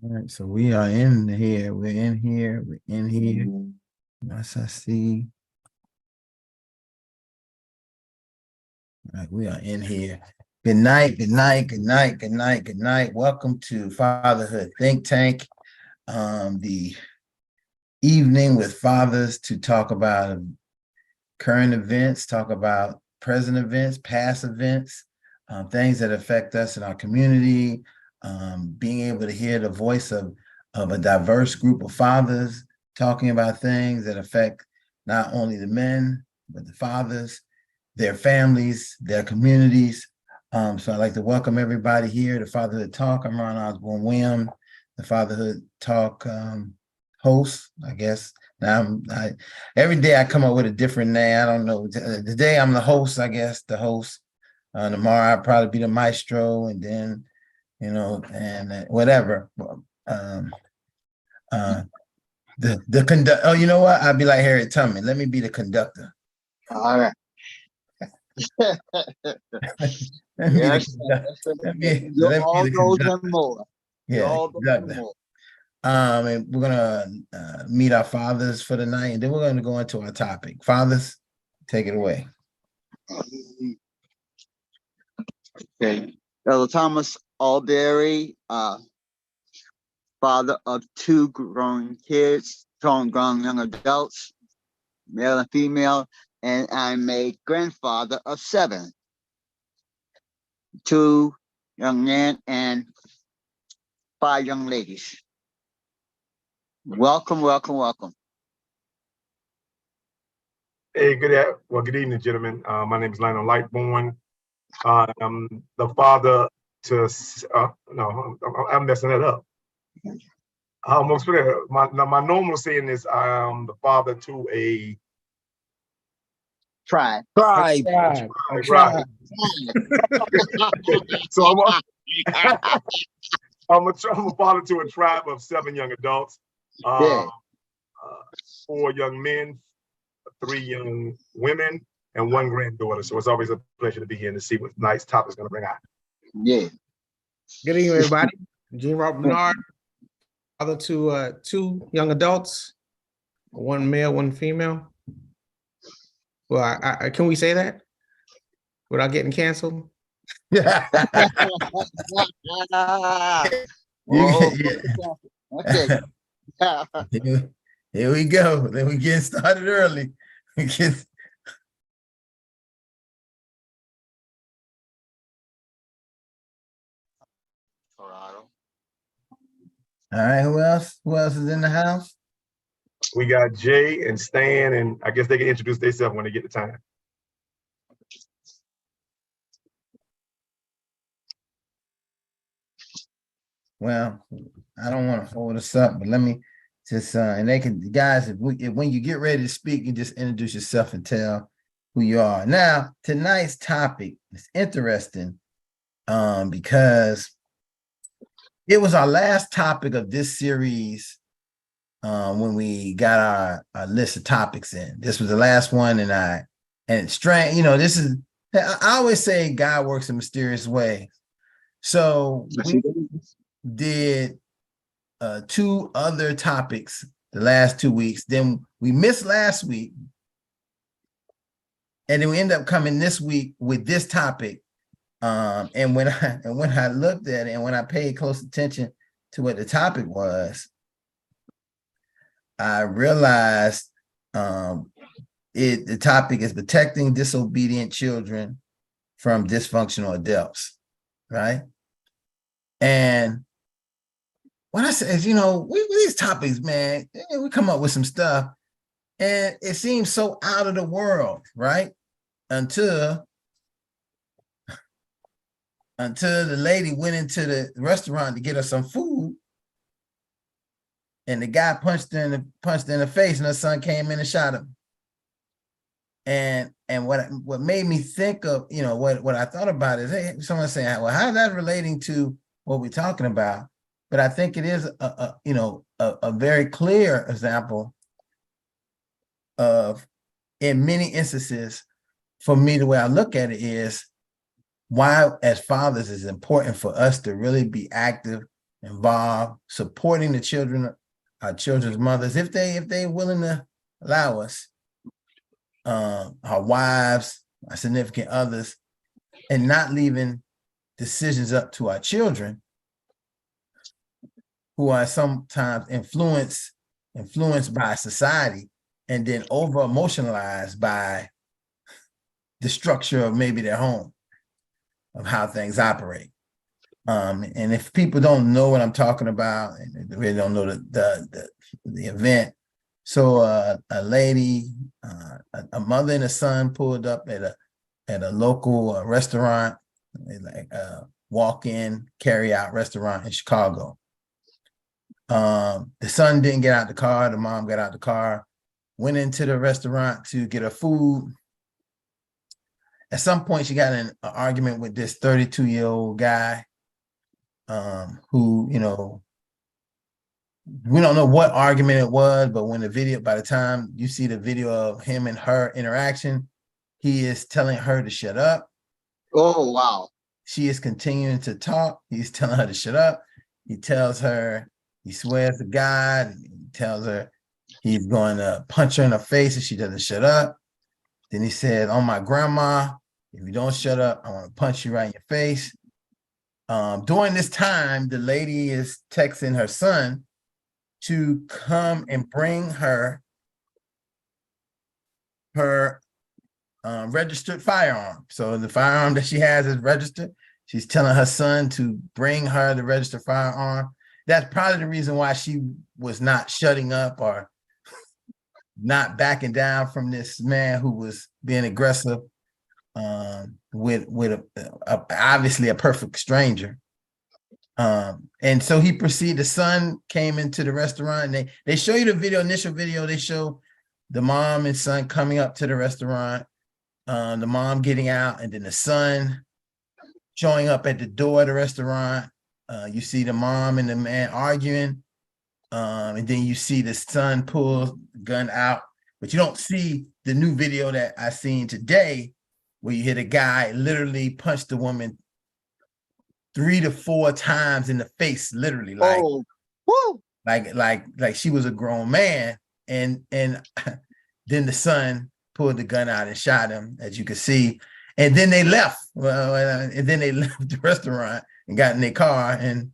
All right, so we are in here. We're in here. We're in here. Yes, I see. All right, we are in here. Good night, good night, good night, good night, good night. Welcome to Fatherhood Think Tank. The evening with fathers to talk about current events, talk about present events, past events, things that affect us in our community, being able to hear the voice of a diverse group of fathers talking about things that affect not only the men, but the fathers, their families, their communities. So I'd like to welcome everybody here to Fatherhood Talk. I'm Ron Osborne Williams, the Fatherhood Talk host, I guess. Now, every day I come up with a different name. I don't know. Today I'm the host, I guess, the host. Tomorrow I'll probably be the maestro, and then, and whatever. The conduct. Oh, you know what? I'll be like Harriet Tubman. Let me be the conductor. All right. Yes, let me be the conductor. Yeah, exactly. And we're gonna meet our fathers for the night, and then we're gonna go into our topic. Fathers, take it away. Okay. Elder Thomas Alberry, father of two grown kids, grown young adults, male and female, and I'm a grandfather of 7. 2 young men and 5 young ladies. Welcome, welcome, welcome. Hey, good evening, gentlemen. My name is Lionel Lightborn. I'm the father to, no, I'm messing it up. I almost forget. My normal saying is I'm the father to a tribe. Right. So I'm a father to a tribe of 7 young adults, 4 young men, 3 young women, and 1 granddaughter. So it's always a pleasure to be here and to see what nice topic is going to bring out. Yeah. Good evening, everybody. Gene Robert Bernard, father to 2 young adults, 1 male, 1 female. Well, I can we say that without getting canceled? Yeah. Okay. Here we go. Then we get started early. Colorado. All right, who else? Who else is in the house? We got Jay and Stan, and I guess they can introduce themselves when they get the time. Well, I don't want to hold us up, but let me just and they can, guys, when you get ready to speak, you just introduce yourself and tell who you are. Now, tonight's topic is interesting because it was our last topic of this series when we got our list of topics in. This was the last one, and it's strange, this is, I always say God works in mysterious ways. So we did 2 other topics the last 2 weeks. Then we missed last week. And then we end up coming this week with this topic. And when I looked at it and when I paid close attention to what the topic was, I realized the topic is protecting disobedient children from dysfunctional adults, right? And what I say is, these topics, man, we come up with some stuff and it seems so out of the world, right? Until the lady went into the restaurant to get her some food, and the guy punched her in the face, and her son came in and shot him. And what made me think of, what I thought about is, hey, someone saying, well, how's that relating to what we're talking about? But I think it is a very clear example of, in many instances, for me, the way I look at it is why, as fathers, it's important for us to really be active involved, supporting the children, our children's mothers, if they willing to allow us, our wives, our significant others, and not leaving decisions up to our children, who are sometimes influenced by society and then over emotionalized by the structure of maybe their home, of how things operate. And if people don't know what I'm talking about, and they really don't know the event, so a lady, a mother and a son pulled up at a local restaurant, like walk-in carry-out restaurant in Chicago. The son didn't get out the car. The mom got out the car, went into the restaurant to get her food. At some point, she got in an argument with this 32-year-old guy, who, you know, we don't know what argument it was, but when by the time you see the video of him and her interaction, he is telling her to shut up. Oh, wow. She is continuing to talk. He's telling her to shut up. He tells her, he swears to God, he tells her he's going to punch her in the face if she doesn't shut up. Then he said, "Oh, my grandma, if you don't shut up, I want to punch you right in your face." During this time, the lady is texting her son to come and bring her registered firearm. So the firearm that she has is registered. She's telling her son to bring her the registered firearm. That's probably the reason why she was not shutting up or not backing down from this man who was being aggressive, with obviously a perfect stranger. And so he proceeded. The son came into the restaurant, and they show you the video, initial video. They show the mom and son coming up to the restaurant, the mom getting out, and then the son showing up at the door of the restaurant. You see the mom and the man arguing, and then you see the son pull the gun out, but you don't see the new video that I seen today, where you hear the guy literally punch the woman 3 to 4 times in the face, literally, like, Oh, woo. like she was a grown man, and then the son pulled the gun out and shot him, as you can see, and then they left. And then they left the restaurant and got in their car and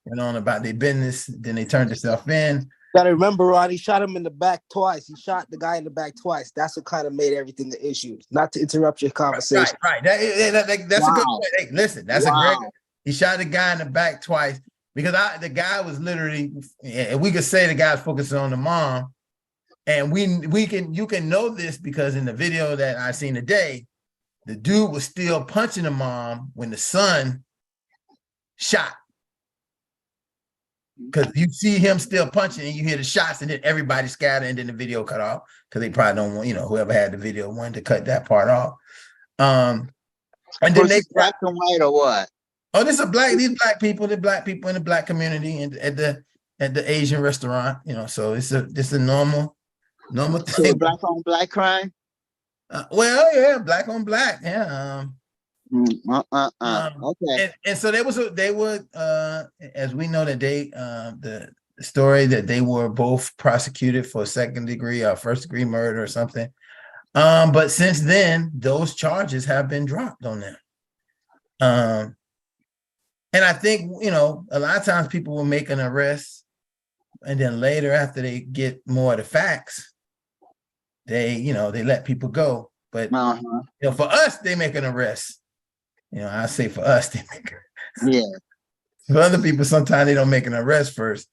went on about their business. Then they turned themselves in. Gotta remember, Rod, he shot him in the back twice. He shot the guy in the back twice. That's what kind of made everything the issue. Not to interrupt your conversation. Right. That's a good point. Hey, listen, that's a great. He shot the guy in the back twice because the guy was literally, and we could say the guy's focusing on the mom, and you can know this because in the video that I seen today, the dude was still punching the mom when the son shot. Because you see him still punching and you hear the shots, and then everybody scattered, and then the video cut off because they probably don't want, whoever had the video wanted to cut that part off. And then they black and white or what? Oh, these black people, the black people in the black community and at the Asian restaurant, so it's a normal thing. So black on black crime? Well, yeah, black on black, yeah. Okay. And so they were as we know that the story that they were both prosecuted for second degree or first degree murder or something. But since then, those charges have been dropped on them. And I think, a lot of times people will make an arrest, and then later, after they get more of the facts, they let people go. But for us, they make an arrest. I say for us, they make Yeah. For other people, sometimes they don't make an arrest first.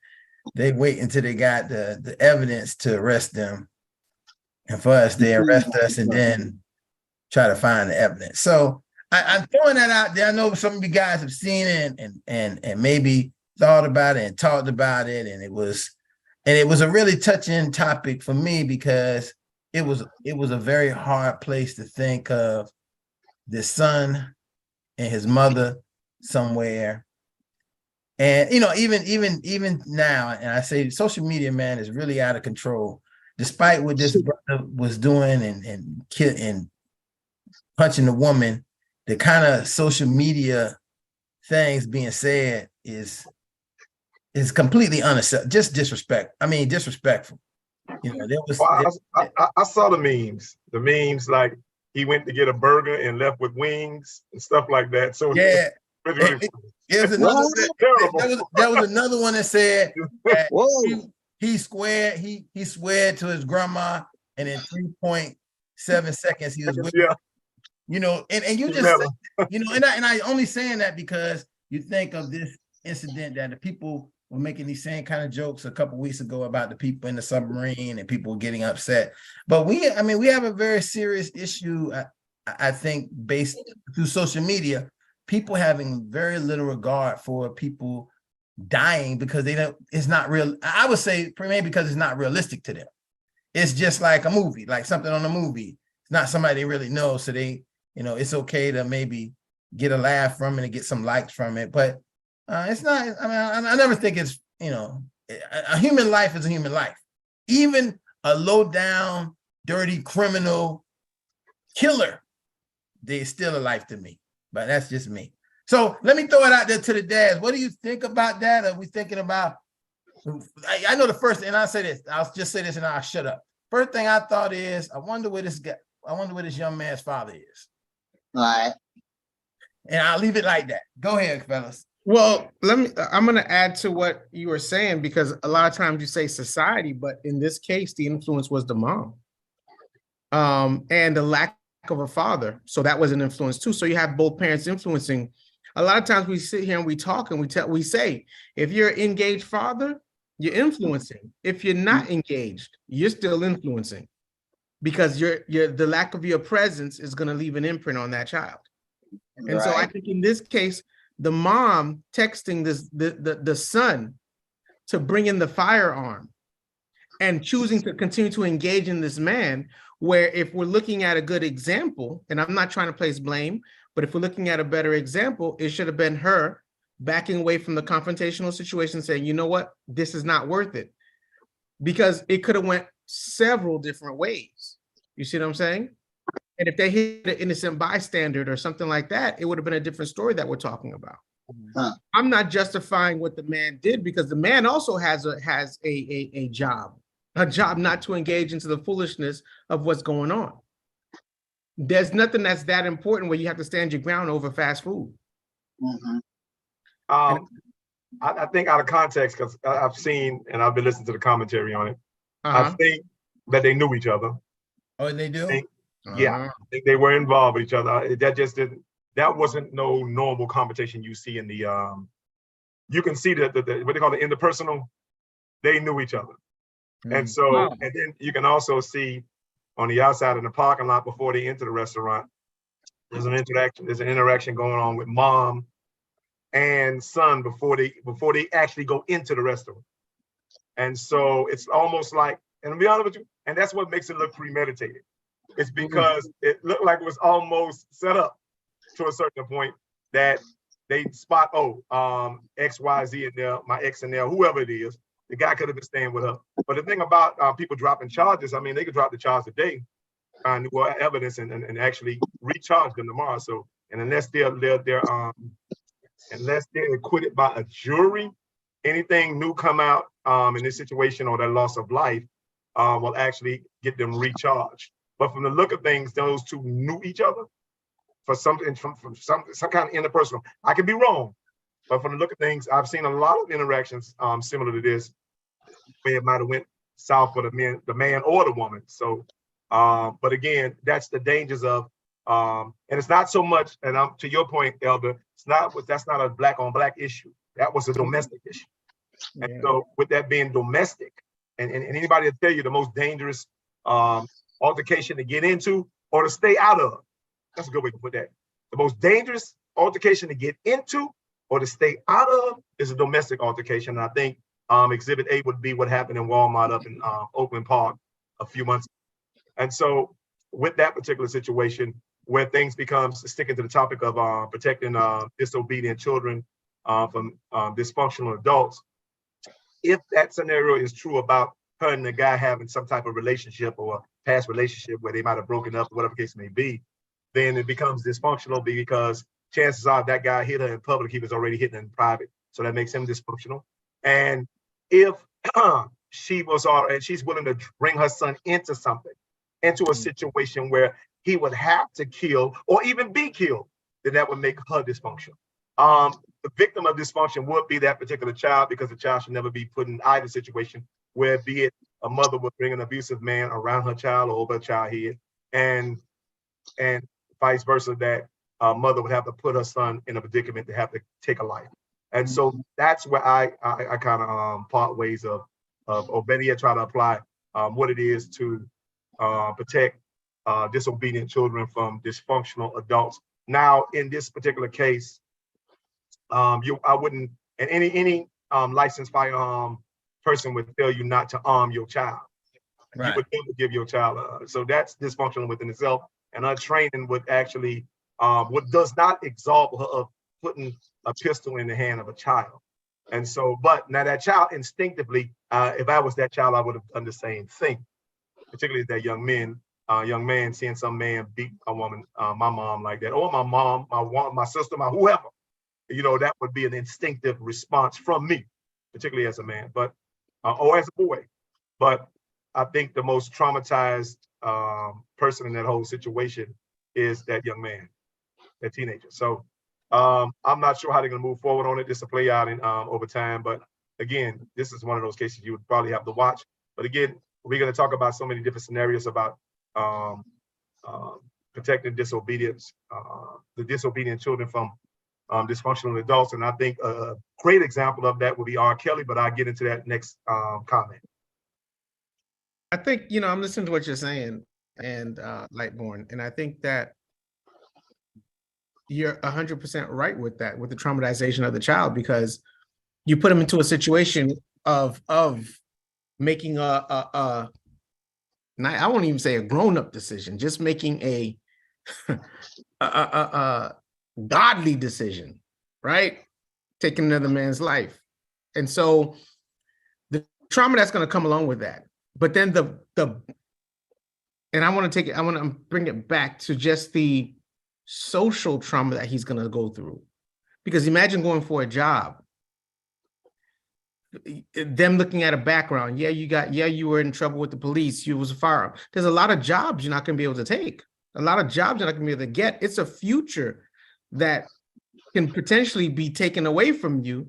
They wait until they got the evidence to arrest them. And for us, they arrest us and then try to find the evidence. So I'm throwing that out there. I know some of you guys have seen it and maybe thought about it and talked about it. And it was a really touching topic for me because it was a very hard place to think of this son and his mother somewhere. And even now, and I say social media, man, is really out of control. Despite what this brother was doing and punching the woman, the kind of social media things being said is is completely unacceptable, just disrespectful. You know, there was Well, I saw the memes. The memes like he went to get a burger and left with wings and stuff like that. So yeah. it's really There's another terrible. there was another one that said that Whoa. he squared to his grandma, and in 3.7 seconds he was with her. Yeah. You know, and you just you know, and I only saying that because you think of this incident that the people were making these same kind of jokes a couple weeks ago about the people in the submarine and people getting upset. But we have a very serious issue, I think, based through social media, people having very little regard for people dying because they don't, it's not real. I would say maybe because it's not realistic to them. It's just like a movie, like something on a movie. It's not somebody they really know. So they, you know, it's okay to maybe get a laugh from it and get some likes from it. But it's not, I mean, I never think it's, you know, a human life is a human life. Even a low down, dirty criminal killer, they're still a life to me. But that's just me. So let me throw it out there to the dads. What do you think about that? Are we thinking about, I know the first thing, and I'll say this, I'll just say this and I'll shut up. First thing I thought is, I wonder where this young man's father is. All right. And I'll leave it like that. Go ahead, fellas. Well, I'm going to add to what you were saying, because a lot of times you say society, but in this case, the influence was the mom. And the lack of a father. So that was an influence too. So you have both parents influencing. A lot of times we sit here and we talk and we say, if you're an engaged father, you're influencing. If you're not engaged, you're still influencing, because the lack of your presence is going to leave an imprint on that child. And so I think in this case, the mom texting the son to bring in the firearm and choosing to continue to engage in this man, where if we're looking at a good example, and I'm not trying to place blame, but if we're looking at a better example, it should have been her backing away from the confrontational situation, saying, you know what, this is not worth it, because it could have went several different ways. You see what I'm saying? And if they hit an innocent bystander or something like that, it would have been a different story that we're talking about. I'm not justifying what the man did, because the man also has a job not to engage into the foolishness of what's going on. There's nothing that's that important where you have to stand your ground over fast food. I think out of context, because I've seen and I've been listening to the commentary on it. I think that they knew each other. Oh, they do? Yeah, I think they were involved with each other. That wasn't no normal conversation you see in the, you can see that what they call the interpersonal, they knew each other. And so, and then you can also see on the outside in the parking lot before they enter the restaurant, there's an interaction going on with mom and son before they actually go into the restaurant. And so it's almost like, and to be honest with you, and that's what makes it look premeditated. It's because it looked like it was almost set up to a certain point that they spot, XYZ in there, my ex in there, whoever it is. The guy could have been staying with her. But the thing about people dropping charges, I mean, they could drop the charge today, find evidence and actually recharge them tomorrow. So, and unless they're acquitted by a jury, anything new come out in this situation or their loss of life will actually get them recharged. But from the look of things, those two knew each other for something from some kind of interpersonal. I could be wrong, but from the look of things, I've seen a lot of interactions similar to this, where it might have went south for the man or the woman. So, but again, that's the dangers of, and it's not so much. And to your point, Elder, that's not a black on black issue. That was a domestic issue. Yeah. And so, with that being domestic, and anybody will tell you the most dangerous altercation to get into or to stay out of. That's a good way to put that. The most dangerous altercation to get into or to stay out of is a domestic altercation. And I think Exhibit A would be what happened in Walmart up in Oakland Park a few months ago. And so with that particular situation, where things becomes sticking to the topic of protecting disobedient children from dysfunctional adults, if that scenario is true about her and the guy having some type of relationship or past relationship where they might have broken up, whatever case may be, then it becomes dysfunctional, because chances are that guy hit her in public, he was already hitting her in private. So that makes him dysfunctional. And if she was, and she's willing to bring her son into something, into a situation where he would have to kill or even be killed, then that would make her dysfunctional. The victim of dysfunction would be that particular child, because the child should never be put in either situation where, be it a mother would bring an abusive man around her child or over her child head, and vice versa, that a mother would have to put her son in a predicament to have to take a life. And so that's where I kind of part ways of or better yet, try to apply what it is to protect disobedient children from dysfunctional adults. Now, in this particular case, I wouldn't, and any licensed firearm person would tell you not to arm your child. Right. You would never give your child, so that's dysfunctional within itself. And her training would actually, what does not absolve her of putting a pistol in the hand of a child. And so, but now that child instinctively, if I was that child, I would have done the same thing, particularly that young man seeing some man beat a woman, my mom like that, or my mom, my sister, my whoever, you know, that would be an instinctive response from me, particularly as a man, but, or as a boy. But I think the most traumatized person in that whole situation is that young man, that teenager. So I'm not sure how they're going to move forward on it. This will play out in over time. But again, this is one of those cases you would probably have to watch. But again, we're going to talk about so many different scenarios about protecting disobedience, the disobedient children from dysfunctional adults. And I think a great example of that would be R. Kelly, but I'll get into that next comment. I think, you know, I'm listening to what you're saying, and Lightborn, and I think that you're 100% right with that, with the traumatization of the child, because you put them into a situation of making I won't even say a grown-up decision, just making a godly decision, right? Taking another man's life. And so the trauma that's going to come along with that. But then and I want to bring it back to just the social trauma that he's going to go through. Because imagine going for a job, them looking at a background. You were in trouble with the police. You was a firearm. There's a lot of jobs you're not going to be able to take. A lot of jobs you're not going to be able to get. It's a future that can potentially be taken away from you,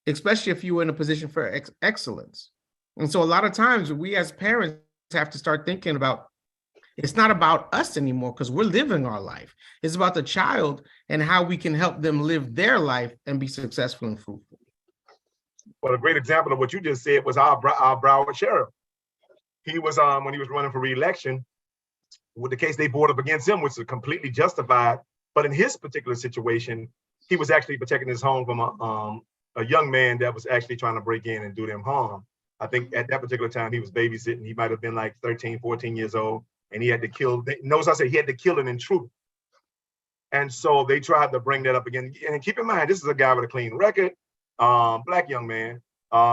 especially if you were in a position for excellence. And so a lot of times we as parents have to start thinking about, it's not about us anymore because we're living our life. It's about the child and how we can help them live their life and be successful and fruitful. Well, a great example of what you just said was our Broward sheriff. He was, when he was running for re-election, with the case they brought up against him, which is completely justified. But in his particular situation, he was actually protecting his home from a young man that was actually trying to break in and do them harm. I think at that particular time, he was babysitting. He might have been like 13, 14 years old. And he had to kill, notice I said he had to kill an intruder. And so they tried to bring that up again. And keep in mind, this is a guy with a clean record, Black young man.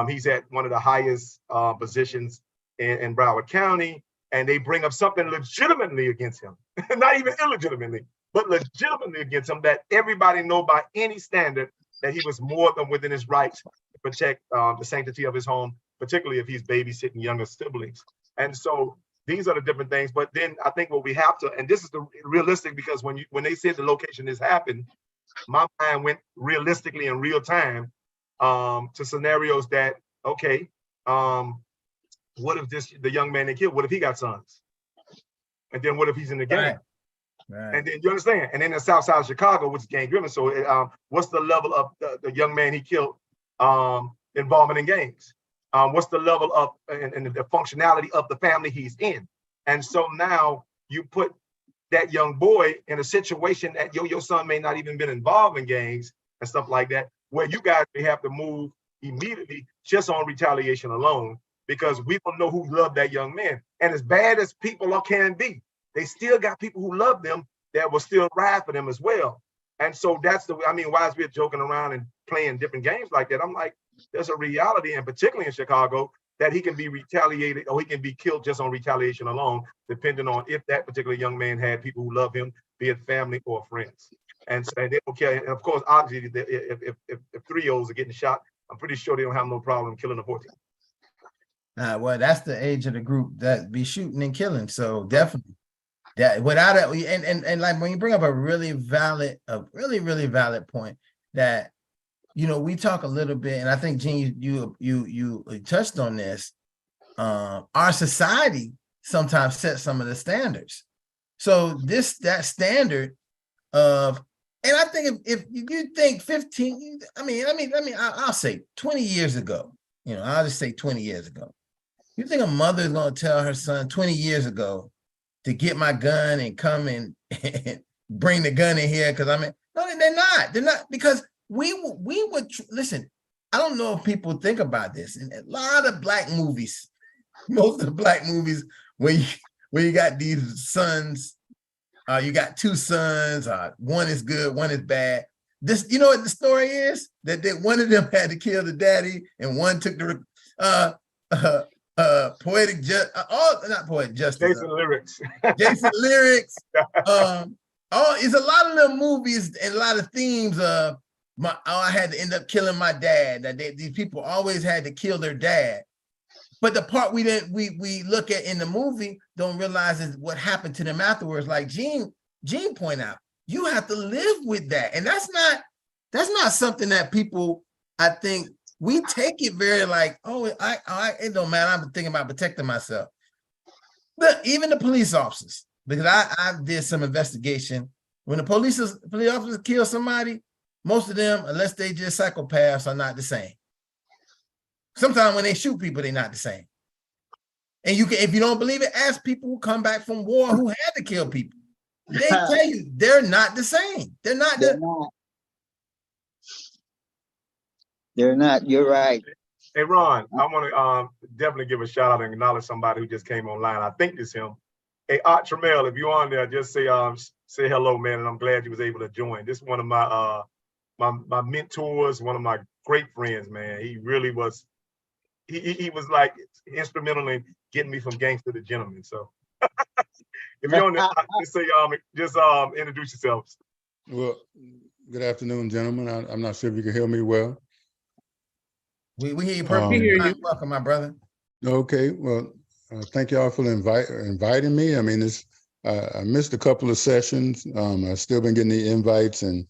He's at one of the highest positions in Broward County. And they bring up something legitimately against him, not even illegitimately, but legitimately against him, that everybody know by any standard that he was more than within his rights to protect the sanctity of his home, particularly if he's babysitting younger siblings. And so these are the different things. But then I think what we have to, and this is the realistic, because when they said the location this happened, my mind went realistically in real time to scenarios that, okay, what if the young man they killed, what if he got sons? And then what if he's in the gang? Right. And then you understand? And then the south side of Chicago, which is gang driven. So what's the level of the young man he killed involvement in gangs? What's the level of and the functionality of the family he's in? And so now you put that young boy in a situation that your son may not even been involved in gangs and stuff like that, where you guys may have to move immediately just on retaliation alone, because we don't know who loved that young man. And as bad as people can be, they still got people who love them that will still ride for them as well. And so that's why is we joking around and playing different games like that? I'm like, there's a reality, and particularly in Chicago, that he can be retaliated or he can be killed just on retaliation alone, depending on if that particular young man had people who love him, be it family or friends. And so they don't care. And of course, obviously, if 3-year-olds are getting shot, I'm pretty sure they don't have no problem killing a 14. Well, that's the age of the group that be shooting and killing. So definitely that without it, and like when you bring up a really valid point that, you know, we talk a little bit, and I think Gene, you touched on this. Our society sometimes sets some of the standards. So that standard of, and I think if you think 15, I'll say 20 years ago, you know, I'll just say 20 years ago. You think a mother is going to tell her son 20 years ago to get my gun and come and bring the gun in here? Because no, they're not, because we would listen. I don't know if people think about this. In a lot of Black movies, most of the Black movies, where you got these sons, you got two sons, one is good, one is bad. This, you know what the story is? That one of them had to kill the daddy, and one took the poetic not poetic justice. Jason Lyrics. Jason Lyrics. It's a lot of them movies and a lot of themes of I had to end up killing my dad. That these people always had to kill their dad. But the part we look at in the movie don't realize is what happened to them afterwards. Like Gene point out, you have to live with that, and that's not something that people, I think, we take it very like, oh, it don't matter. I'm thinking about protecting myself. But even the police officers, because I did some investigation. When the police officers kill somebody, most of them, unless they just psychopaths, are not the same. Sometimes when they shoot people, they're not the same. And you can, if you don't believe it, ask people who come back from war who had to kill people. They tell you they're not the same. They're not. They're not. You're right. Hey, Ron, I want to definitely give a shout out and acknowledge somebody who just came online. I think it's him. Hey, Art Trammell, if you're on there, just say hello, man, and I'm glad you was able to join. This is one of my my mentors, one of my great friends, man. He really was. He was like instrumental in getting me from gangster to gentleman. So if you're on there, just introduce yourselves. Well, good afternoon, gentlemen. I'm not sure if you can hear me well. We hear you perfectly. Welcome, my brother. Okay, well, thank y'all for inviting me. I mean, I missed a couple of sessions. I've still been getting the invites, and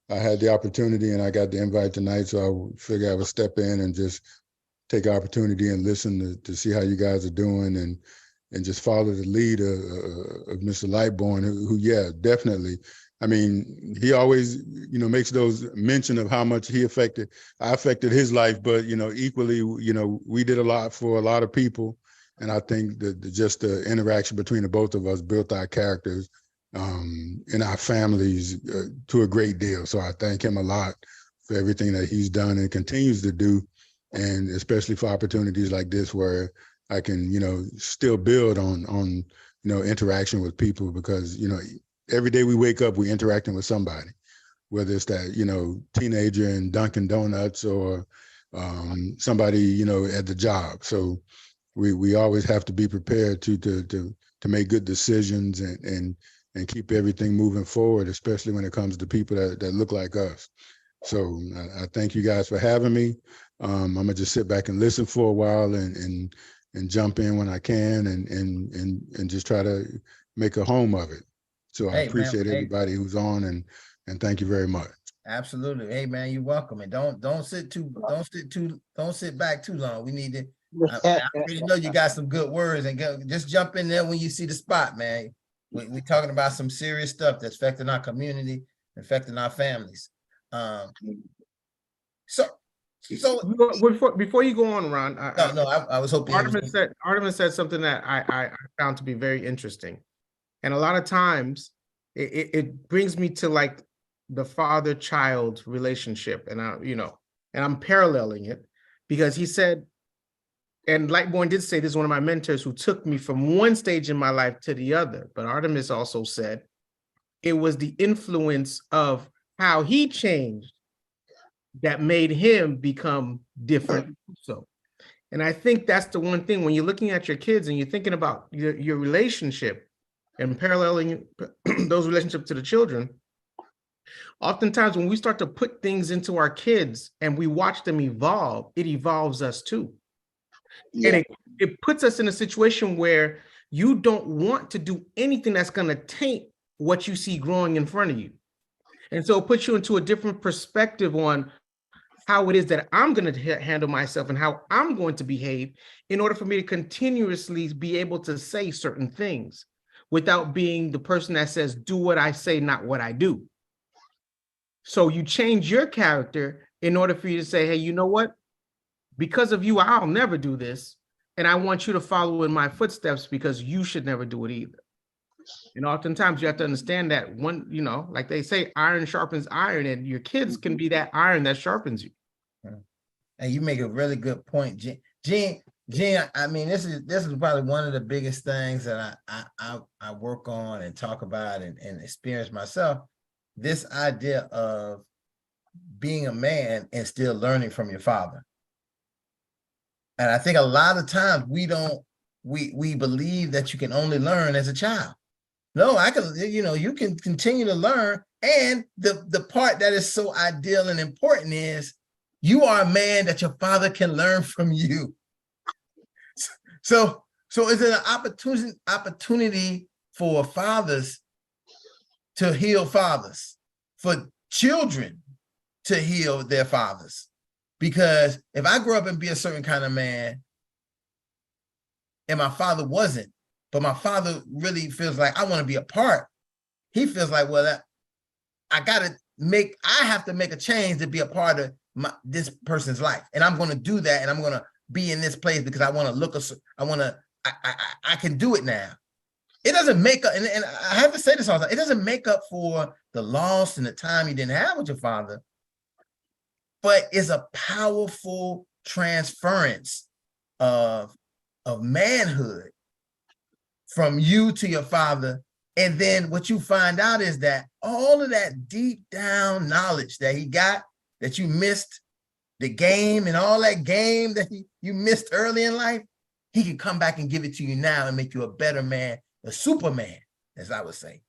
I had the opportunity, and I got the invite tonight, so I figured I would step in and just take opportunity and listen to see how you guys are doing, and just follow the lead of Mr. Lightborn, who, yeah, definitely. I mean, he always, makes those mention of how much I affected his life, but, equally, we did a lot for a lot of people. And I think that just the interaction between the both of us built our characters and our families to a great deal. So I thank him a lot for everything that he's done and continues to do. And especially for opportunities like this where I can, still build on interaction with people, because, every day we wake up, we're interacting with somebody, whether it's that, teenager in Dunkin' Donuts or somebody, at the job. So we always have to be prepared to make good decisions and keep everything moving forward, especially when it comes to people that look like us. So I thank you guys for having me. I'm gonna just sit back and listen for a while and jump in when I can and just try to make a home of it. So I appreciate everybody who's on and thank you very much. Absolutely. Hey man, you're welcome. And don't sit back too long. We need to I already know you got some good words, and just jump in there when you see the spot, man. We're talking about some serious stuff that's affecting our community, affecting our families. So before you go on, Ron, I was hoping Artemis said something that I found to be very interesting. And a lot of times it brings me to like the father-child relationship. And I'm paralleling it because he said, and Lightborn did say, this is one of my mentors who took me from one stage in my life to the other. But Artemis also said it was the influence of how he changed that made him become different. So, and I think that's the one thing when you're looking at your kids and you're thinking about your relationship and paralleling those relationships to the children, Oftentimes when we start to put things into our kids and we watch them evolve, it evolves us too. Yeah. And it puts us in a situation where you don't want to do anything that's going to taint what you see growing in front of you. And so it puts you into a different perspective on how it is that I'm going to handle myself and how I'm going to behave in order for me to continuously be able to say certain things without being the person that says, do what I say, not what I do. So you change your character in order for you to say, hey, you know what? Because of you, I'll never do this. And I want you to follow in my footsteps because you should never do it either. And oftentimes you have to understand that one, you know, like they say, iron sharpens iron, and your kids can be that iron that sharpens you. And you make a really good point, Gene. I mean, this is probably one of the biggest things that I work on and talk about and experience myself. This idea of being a man and still learning from your father. And I think a lot of times we believe that you can only learn as a child. No, you can continue to learn. And the part that is so ideal and important is you are a man that your father can learn from you. So is it an opportunity for fathers to heal fathers, for children to heal their fathers? Because if I grow up and be a certain kind of man and my father wasn't, but my father really feels like I want to be a part, he feels like, well, I have to make a change to be a part of this person's life. And I'm going to do that. And I'm going to be in this place because I want to look, I can do it now. It doesn't make up, and I have to say this all the time, it doesn't make up for the loss and the time you didn't have with your father, but it's a powerful transference of manhood from you to your father. And then what you find out is that all of that deep down knowledge that he got, that you missed, the game and all that game that you missed early in life, he can come back and give it to you now and make you a better man, a superman, as I would say.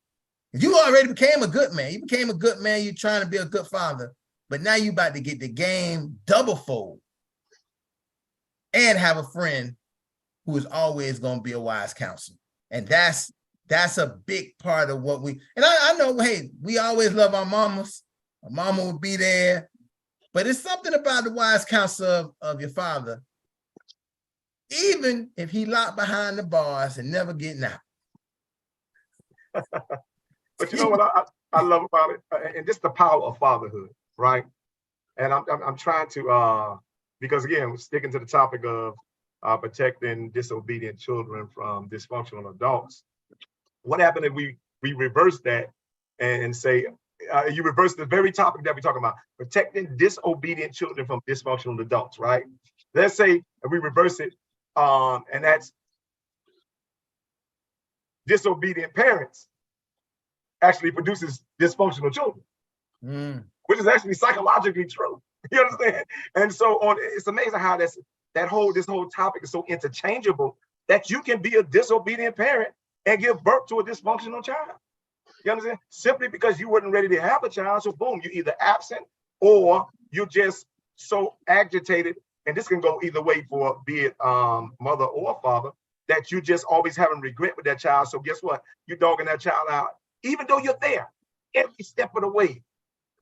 You already became a good man. You became a good man. You're trying to be a good father, but now you about to get the game double fold and have a friend who is always going to be a wise counsel. And that's a big part of what and I know, hey, we always love our mamas. Our mama will be there, but it's something about the wise counsel of your father, even if he locked behind the bars and never getting out. But you know what I love about it, and just the power of fatherhood, right? And I'm trying to because again, we're sticking to the topic of protecting disobedient children from dysfunctional adults. What happened if we reverse that and say you reverse the very topic that we're talking about, protecting disobedient children from dysfunctional adults, right? Let's say we reverse it, and that's disobedient parents actually produces dysfunctional children, which is actually psychologically true. You understand? And so it's amazing how this whole topic is so interchangeable that you can be a disobedient parent and give birth to a dysfunctional child. You understand? Simply because you weren't ready to have a child, so boom, you're either absent or you're just so agitated, and this can go either way for be it mother or father, that you just always having regret with that child. So guess what? You're dogging that child out, even though you're there every step of the way,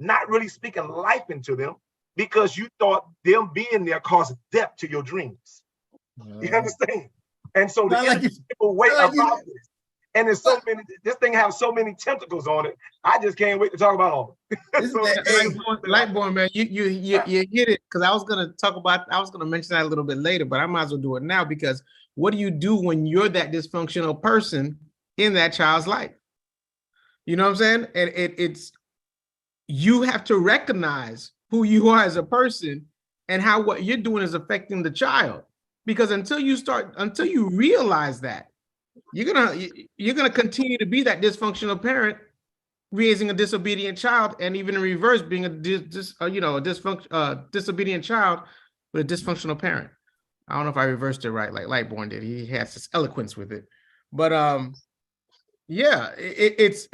not really speaking life into them because you thought them being there caused depth to your dreams. You understand? And so the way about this, and there's so many, this thing has so many tentacles on it. I just can't wait to talk about all of it. So, Lightborn, man, you hit it, because I was gonna mention that a little bit later, but I might as well do it now, because what do you do when you're that dysfunctional person in that child's life? You know what I'm saying? And it's you have to recognize who you are as a person and how what you're doing is affecting the child. Because until you realize that, you're gonna continue to be that dysfunctional parent, raising a disobedient child, and even in reverse, being a disobedient child with a dysfunctional parent. I don't know if I reversed it right, like Lightborn did. He has this eloquence with it, but yeah, it's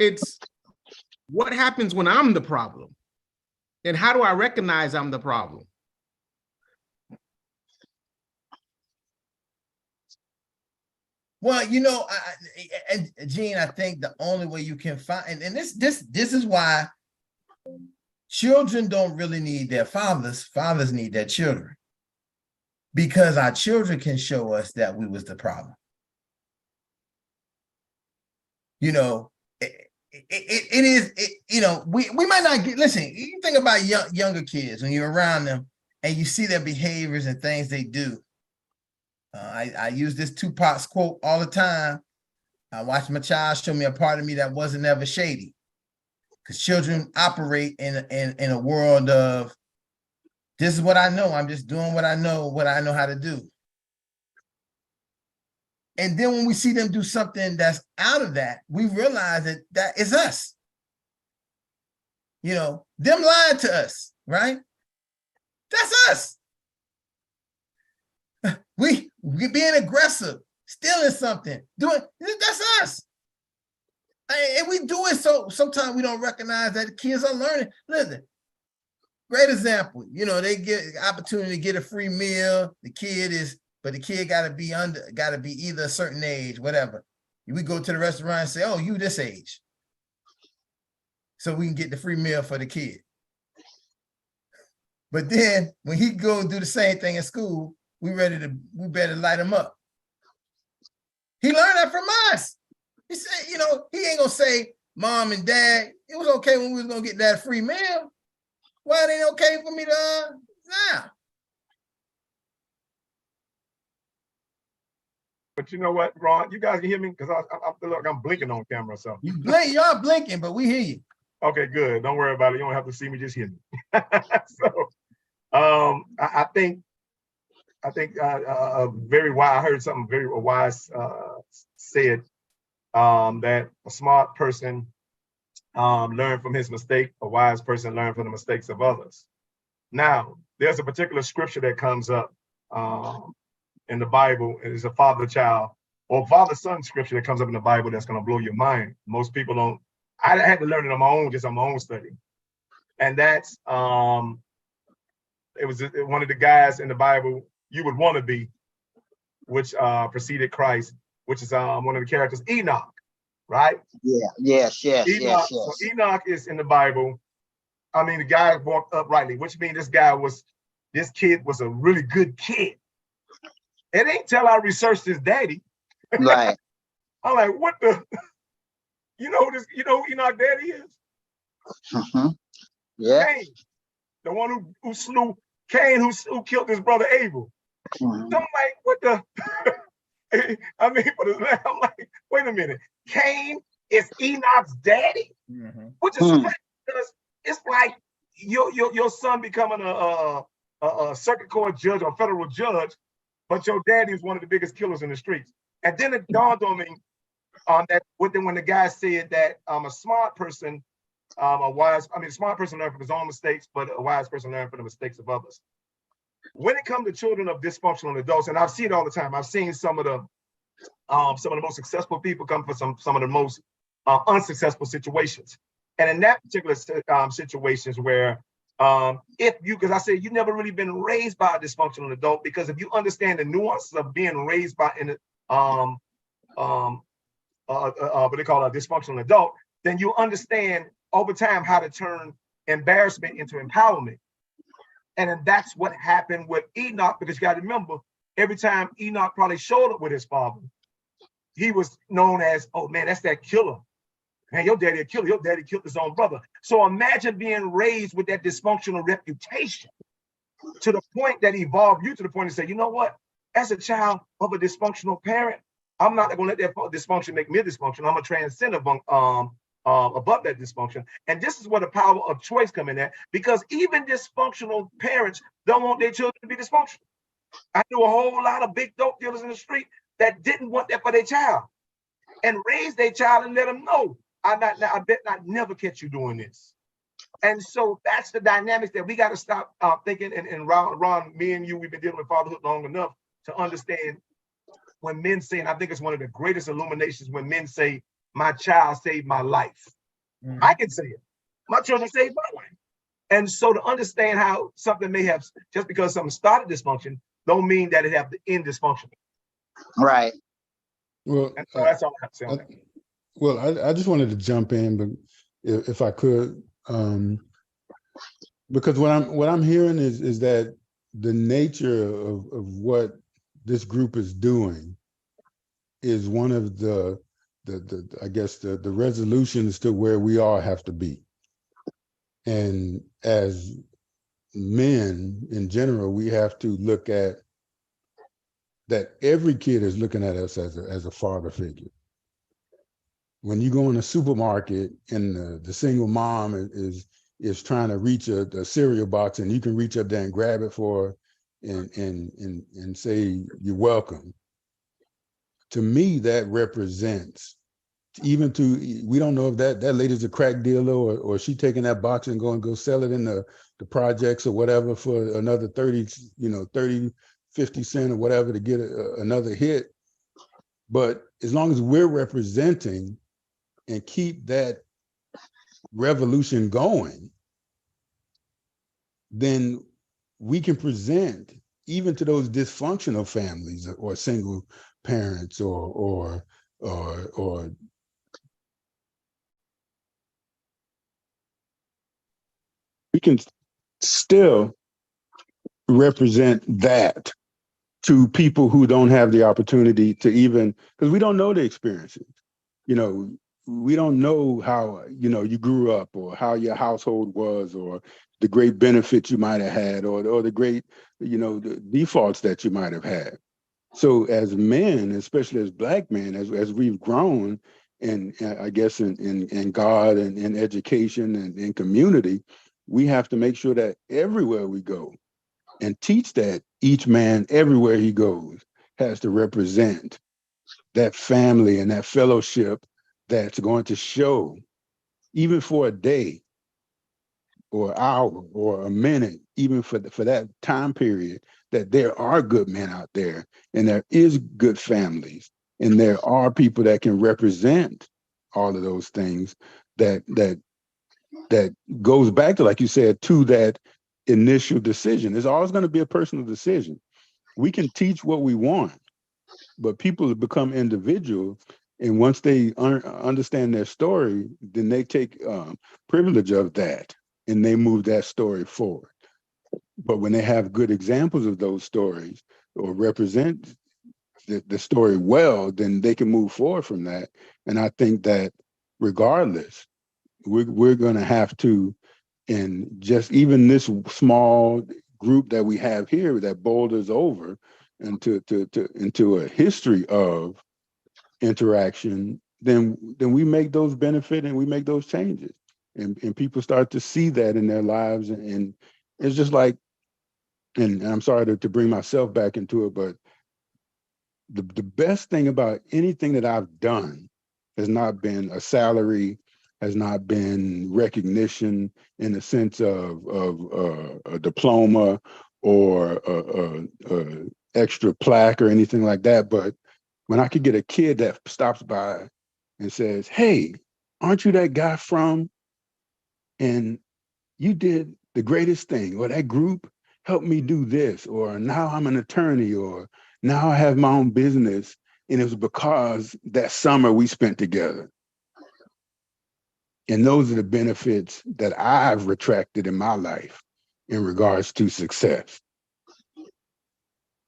what happens when I'm the problem? And how do I recognize I'm the problem? Well, you know, and Gene, I think the only way you can find, and this is why children don't really need their fathers. Fathers need their children, because our children can show us that we was the problem. You know, you know, we might not get, listen, you think about younger kids when you're around them and you see their behaviors and things they do. I use this Tupac's quote all the time. I watched my child show me a part of me that wasn't ever shady, because children operate in a world of, this is what I know. I'm just doing what I know how to do. And then when we see them do something that's out of that, we realize that that is us. You know, them lying to us, right? That's us. We being aggressive, stealing something, that's us. And we do it so sometimes we don't recognize that the kids are learning. Listen, great example. You know, they get opportunity to get a free meal. But the kid gotta be either a certain age, whatever. We go to the restaurant and say, oh, you this age, so we can get the free meal for the kid. But then when he go and do the same thing in school, we better light him up. He learned that from us. He said, you know, he ain't gonna say, Mom and Dad, it was okay when we was gonna get that free meal. Why it ain't okay for me to now? But you know what, Ron, you guys can hear me? Because I feel like I'm blinking on camera or something. Y'all blinking, but we hear you. Okay, good. Don't worry about it. You don't have to see me, just hear me. So I think very wise, I heard something very wise said, that a smart person learn from his mistake, a wise person learn from the mistakes of others. Now, there's a particular scripture that comes up in the Bible. It is a father-child or father-son scripture that comes up in the Bible that's going to blow your mind. Most people don't. I had to learn it on my own, just on my own study. And that's, it was one of the guys in the Bible you would want to be, which preceded Christ, which is one of the characters, Enoch, right? Yeah, yes. Enoch, so Enoch is in the Bible. I mean, the guy walked uprightly, which means this kid was a really good kid. It ain't till I researched his daddy. Right. I'm like, what the? You know who Enoch daddy is? Mm-hmm. Yeah. Cain, the one who slew Cain, who killed his brother Abel. Mm-hmm. So I'm like, what the? I mean, I'm like, wait a minute. Cain is Enoch's daddy, which is strange, because it's like your son becoming a circuit court judge or federal judge, but your daddy is one of the biggest killers in the streets. And then it dawned on me that when the guy said that a smart person, a smart person learns from his own mistakes, but a wise person learns from the mistakes of others. When it comes to children of dysfunctional adults, and I've seen it all the time, I've seen some of the most successful people come from some of the most unsuccessful situations. And in that particular situations where because I said, you've never really been raised by a dysfunctional adult, because if you understand the nuances of being raised by what they call a dysfunctional adult, then you understand over time how to turn embarrassment into empowerment. And then that's what happened with Enoch, because you got to remember, every time Enoch probably showed up with his father, he was known as, oh man, that's that killer. Man, your daddy a killer. Your daddy killed his own brother. So imagine being raised with that dysfunctional reputation to the point that evolved you to the point to say, you know what? As a child of a dysfunctional parent, I'm not going to let that dysfunction make me dysfunctional. I'm going to transcend above that dysfunction. And this is where the power of choice come in at, because even dysfunctional parents don't want their children to be dysfunctional. I knew a whole lot of big dope dealers in the street that didn't want that for their child, and raised their child and let them know, I bet not never catch you doing this. And so that's the dynamics that we got to stop thinking. And Ron, me and you, we've been dealing with fatherhood long enough to understand when men say, and I think it's one of the greatest illuminations when men say, my child saved my life. I can say it. My children saved my life. And so to understand how something may have, just because something started dysfunction, don't mean that it have to end dysfunction. Right. Well, And so that's all I have to say on that. well, I just wanted to jump in, but if I could, because what I'm hearing is that the nature of what this group is doing is one of the I guess the resolutions to where we all have to be. And as men in general, we have to look at that every kid is looking at us as a father figure. When you go in a supermarket and the single mom is trying to reach a cereal box, and you can reach up there and grab it for her and say you're welcome. To me, that represents, even to, we don't know if that lady's a crack dealer or she taking that box and go sell it in the projects or whatever for another 30, 50 cents or whatever to get another hit. But as long as we're representing and keep that revolution going, then we can present even to those dysfunctional families or single parents or we can still represent that to people who don't have the opportunity to even, because we don't know the experiences. We don't know how, you grew up or how your household was or the great benefits you might have had or the great, the defaults that you might have had. So as men, especially as Black men, as we've grown and I guess in God and in education and in community, we have to make sure that everywhere we go and teach that each man everywhere he goes has to represent that family and that fellowship that's going to show, even for a day or hour or a minute, even for that time period, that there are good men out there and there is good families and there are people that can represent all of those things that goes back to, like you said, to that initial decision. It's always going to be a personal decision. We can teach what we want, but people become individuals. And once they understand their story, then they take privilege of that and they move that story forward. But when they have good examples of those stories or represent the story well, then they can move forward from that. And I think that regardless, we're going to have to, and just even this small group that we have here that boulders over into a history of interaction, then we make those benefit and we make those changes, and people start to see that in their lives, and it's just like, and I'm sorry to bring myself back into it, but the best thing about anything that I've done has not been a salary, has not been recognition in the sense of a diploma or a extra plaque or anything like that. But when I could get a kid that stops by and says, "Hey, aren't you that guy from, and you did the greatest thing, or that group helped me do this, or now I'm an attorney, or now I have my own business, and it was because that summer we spent together." And those are the benefits that I've retracted in my life in regards to success.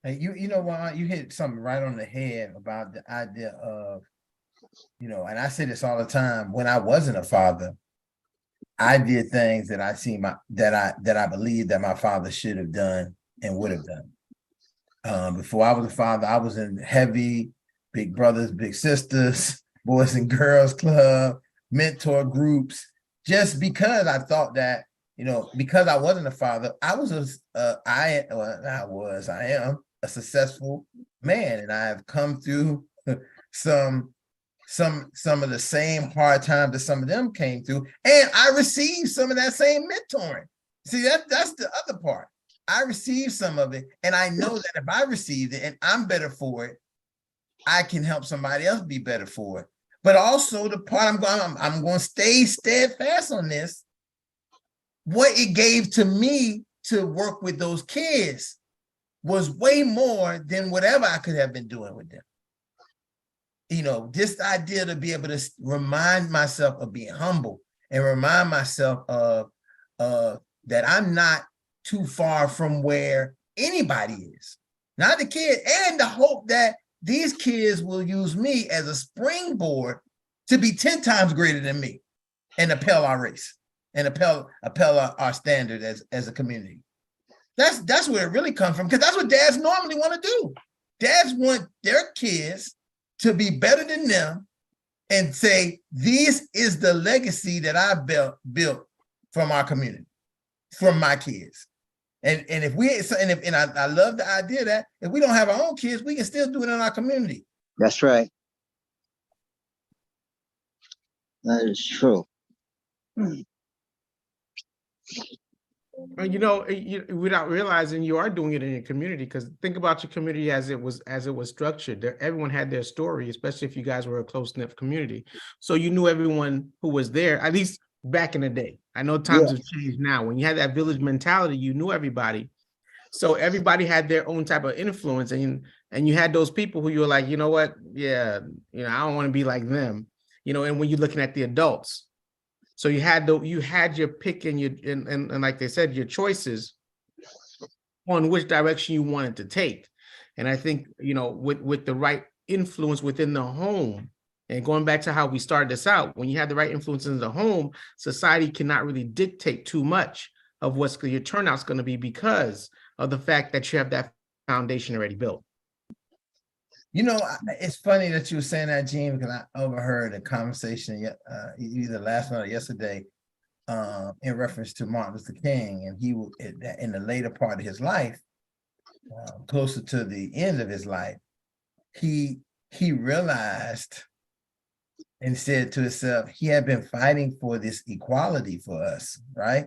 And you know what, you hit something right on the head about the idea of, and I say this all the time, when I wasn't a father, I did things that that I believe that my father should have done and would have done. Before I was a father, I was in heavy big brothers, big sisters, boys and girls club, mentor groups, just because I thought that, because I wasn't a father, I am a successful man, and I have come through some of the same hard times that some of them came through, and I received some of that same mentoring. See, that's the other part. I received some of it, and I know that if I received it and I'm better for it, I can help somebody else be better for it. But also the part I'm going to stay steadfast on this. What it gave to me to work with those kids was way more than whatever I could have been doing with them. You know, this idea to be able to remind myself of being humble and remind myself of that I'm not too far from where anybody is, not the kid, and the hope that these kids will use me as a springboard to be 10 times greater than me and upheld our race and upheld our standard as a community. That's where it really comes from, because that's what dads normally want to do. Dads want their kids to be better than them and say, this is the legacy that I built from our community, from my kids. And if we and I love the idea that if we don't have our own kids, we can still do it in our community. That's right. That is true. You know, without realizing you are doing it in your community, because think about your community as it was structured. Everyone had their story, especially if you guys were a close-knit community. So you knew everyone who was there, at least back in the day. I know times have changed now. When you had that village mentality, you knew everybody. So everybody had their own type of influence, and you had those people who you were like, you know what? Yeah, you know, I don't want to be like them. You know, and when you're looking at the adults. So you had your pick and and like they said, your choices on which direction you wanted to take. And I think, you know, with the right influence within the home, and going back to how we started this out, when you have the right influence in the home, society cannot really dictate too much of what's your turnout's going to be, because of the fact that you have that foundation already built. You know, it's funny that you were saying that, Gene, because I overheard a conversation either last night or yesterday in reference to Martin Luther King, and he in the later part of his life, closer to the end of his life, he realized and said to himself, he had been fighting for this equality for us, right?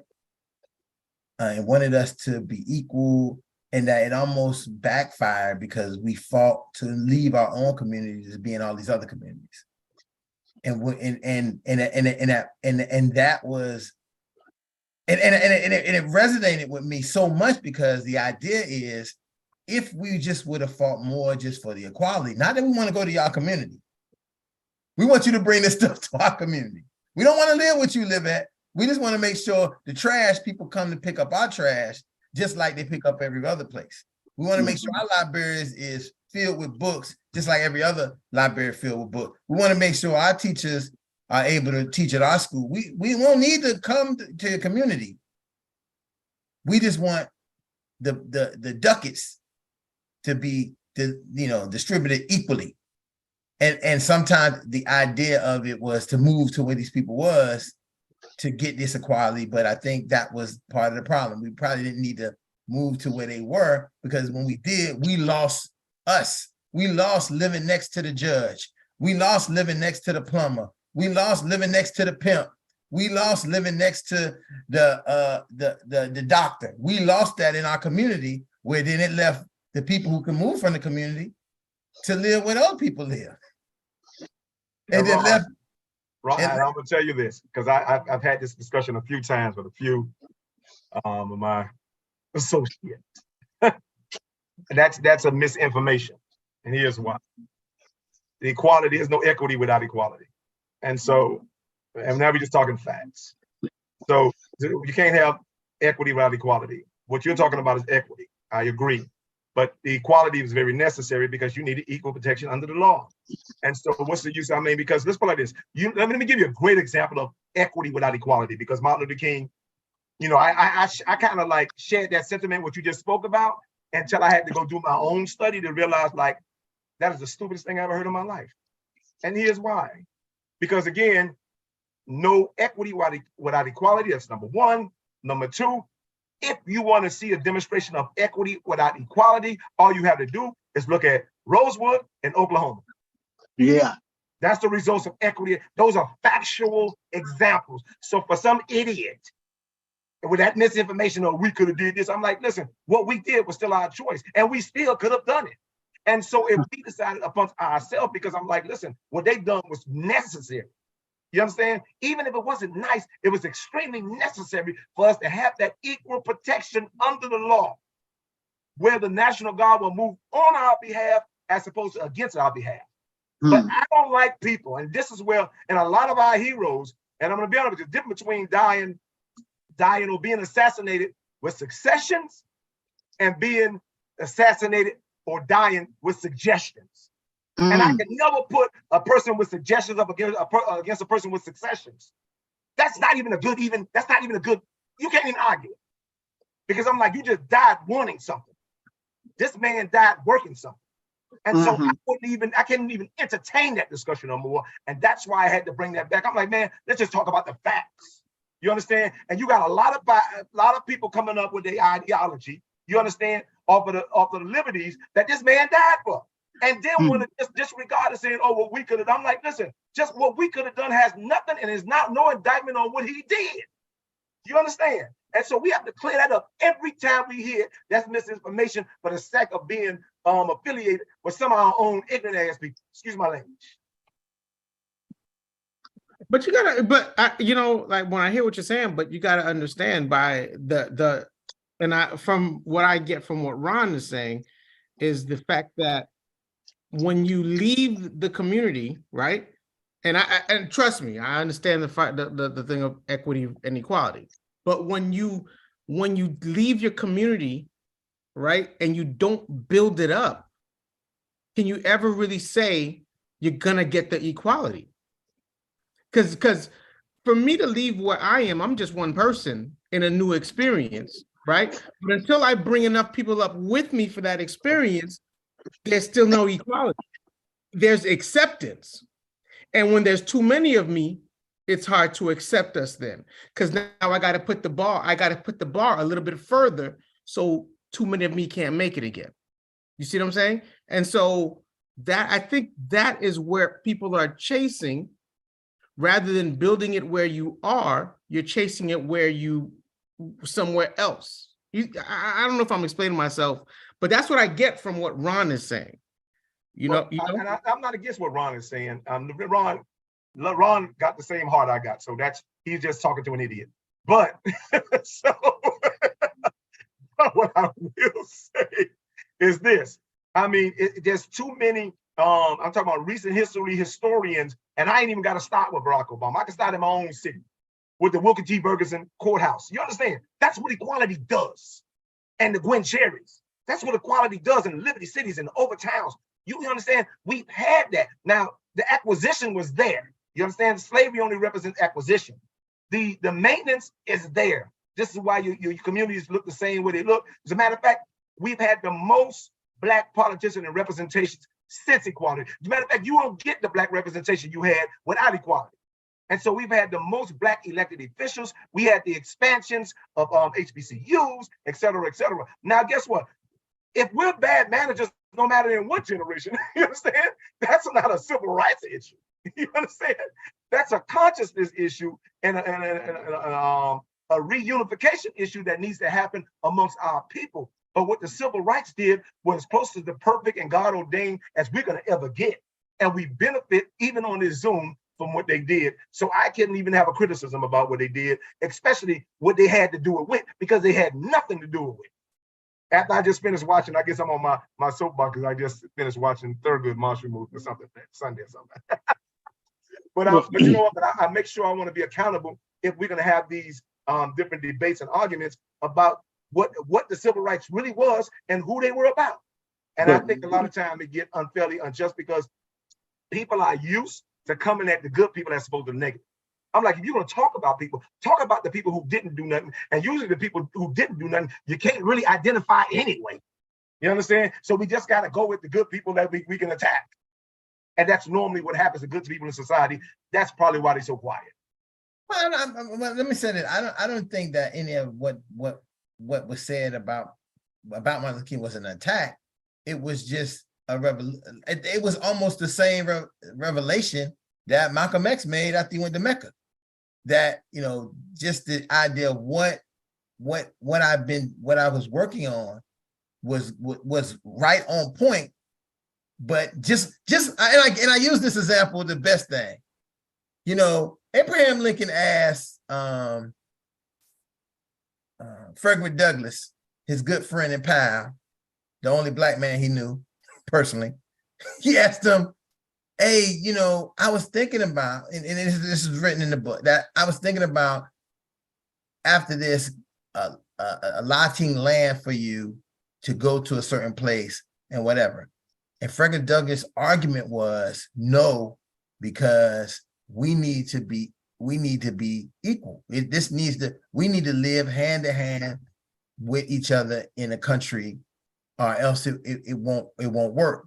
And wanted us to be equal. And that it almost backfired because we fought to leave our own communities to be in all these other communities, and that was, and it resonated with me so much, because the idea is, if we just would have fought more just for the equality, not that we want to go to your community, we want you to bring this stuff to our community. We don't want to live what you live at. We just want to make sure the trash people come to pick up our trash, just like they pick up every other place. We want to make sure our libraries is filled with books, just like every other library filled with books. We want to make sure our teachers are able to teach at our school. We won't need to come to your community. We just want the ducats to be distributed equally. And sometimes the idea of it was to move to where these people was, to get this equality, but I think that was part of the problem. We probably didn't need to move to where they were, because when we did, we lost us. We lost living next to the judge. We lost living next to the plumber. We lost living next to the pimp. We lost living next to the doctor. We lost that in our community, where then it left the people who can move from the community to live where other people live. And then left. Right, and I'm gonna tell you this, because I've had this discussion a few times with a few of my associates. That's a misinformation, and here's why. The equality, there's no equity without equality, and so, and now we're just talking facts. So you can't have equity without equality. What you're talking about is equity. I agree. But the equality is very necessary, because you need equal protection under the law. And so what's the use? I mean, because let's put it like this. Let me give you a great example of equity without equality, because Martin Luther King, you know, I kind of like shared that sentiment, what you just spoke about, until I had to go do my own study to realize, like, that is the stupidest thing I ever heard in my life. And here's why. Because again, no equity without equality, that's number one. Number two, if you want to see a demonstration of equity without equality, all you have to do is look at Rosewood and Oklahoma. Yeah. That's the results of equity. Those are factual examples. So for some idiot with that misinformation, or we could have did this, I'm like, listen, what we did was still our choice, and we still could have done it. And so if we decided upon ourselves, because I'm like, listen, what they've done was necessary. You understand? Even if it wasn't nice, it was extremely necessary for us to have that equal protection under the law, where the National Guard will move on our behalf as opposed to against our behalf. But I don't like people, and this is where, and a lot of our heroes, and I'm going to be honest with you, the difference between dying or being assassinated with successions and being assassinated or dying with suggestions. And I can never put a person with suggestions up against a person with successions. That's not even a good, you can't even argue it. Because I'm like, you just died wanting something. This man died working something. And so I couldn't even entertain that discussion no more. And that's why I had to bring that back. I'm like, man, let's just talk about the facts. You understand? And you got a lot of people coming up with their ideology, you understand, off of the liberties that this man died for. And then want to just disregard it, saying, oh, what we could have done. I'm like, listen, just what we could have done has nothing, and is not no indictment on what he did. You understand? And so we have to clear that up every time we hear that's misinformation for the sake of being affiliated with some of our own ignorant ass people. Excuse my language. But you gotta, you know, like when I hear what you're saying, but you gotta understand by from what I get from what Ron is saying, is the fact that when you leave the community, right? And trust me, I understand the thing of equity and equality. But when you leave your community, right, and you don't build it up, can you ever really say you're gonna get the equality? Because for me to leave where I am, I'm just one person in a new experience, right? But until I bring enough people up with me for that experience, there's still no equality. There's acceptance. And when there's too many of me, it's hard to accept us then. Because now I got to put the bar a little bit further so too many of me can't make it again. You see what I'm saying? And so I think that is where people are chasing, rather than building it where you are, you're chasing it somewhere else. I don't know if I'm explaining myself, but that's what I get from what Ron is saying. And I'm not against what Ron is saying. Ron got the same heart I got, so he's just talking to an idiot. But so what I will say is this. I mean, there's too many. I'm talking about recent history historians, and I ain't even got to start with Barack Obama. I can start in my own city with the Wilkie G. Ferguson courthouse. You understand? That's what equality does. And the Gwen Cherries. That's what equality does in the Liberty cities and the overtowns. You understand? We've had that. Now, the acquisition was there. You understand? Slavery only represents acquisition. The maintenance is there. This is why your communities look the same way they look. As a matter of fact, we've had the most Black politicians and representations since equality. As a matter of fact, you won't get the Black representation you had without equality. And so we've had the most Black elected officials. We had the expansions of HBCUs, et cetera, et cetera. Now, guess what? If we're bad managers, no matter in what generation, you understand? That's not a civil rights issue. You understand? That's a consciousness issue and a reunification issue that needs to happen amongst our people. But what the civil rights did was close to the perfect and God ordained as we're going to ever get. And we benefit even on this Zoom from what they did. So I couldn't even have a criticism about what they did, especially what they had to do it with, because they had nothing to do it with. After I just finished watching, I guess I'm on my soapbox because I just finished watching Thurgood Marshall movie or something, Sunday or something. But you know what? But I make sure I want to be accountable if we're going to have these different debates and arguments about what the civil rights really was and who they were about. And I think a lot of time it get unfairly unjust because people are used to coming at the good people as opposed to the negative. I'm like, if you're going to talk about people, talk about the people who didn't do nothing. And usually the people who didn't do nothing, you can't really identify anyway. You understand? So we just got to go with the good people that we can attack. And that's normally what happens to good people in society. That's probably why they're so quiet. Well, let me say that I don't think that any of what was said about Martin Luther King was an attack. It was just a revelation. It was almost the same revelation that Malcolm X made after he went to Mecca. That, you know, just the idea of what I was working on was right on point But and I use this example, the best thing. You know, Abraham Lincoln asked Frederick Douglass, his good friend and pal, the only black man he knew personally. He asked him, hey, you know, I was thinking about, and this is written in the book, that I was thinking about after this, allotting land for you to go to a certain place and whatever. And Frederick Douglass' argument was no, because we need to be equal. We need to live hand in hand with each other in a country, or else it won't work.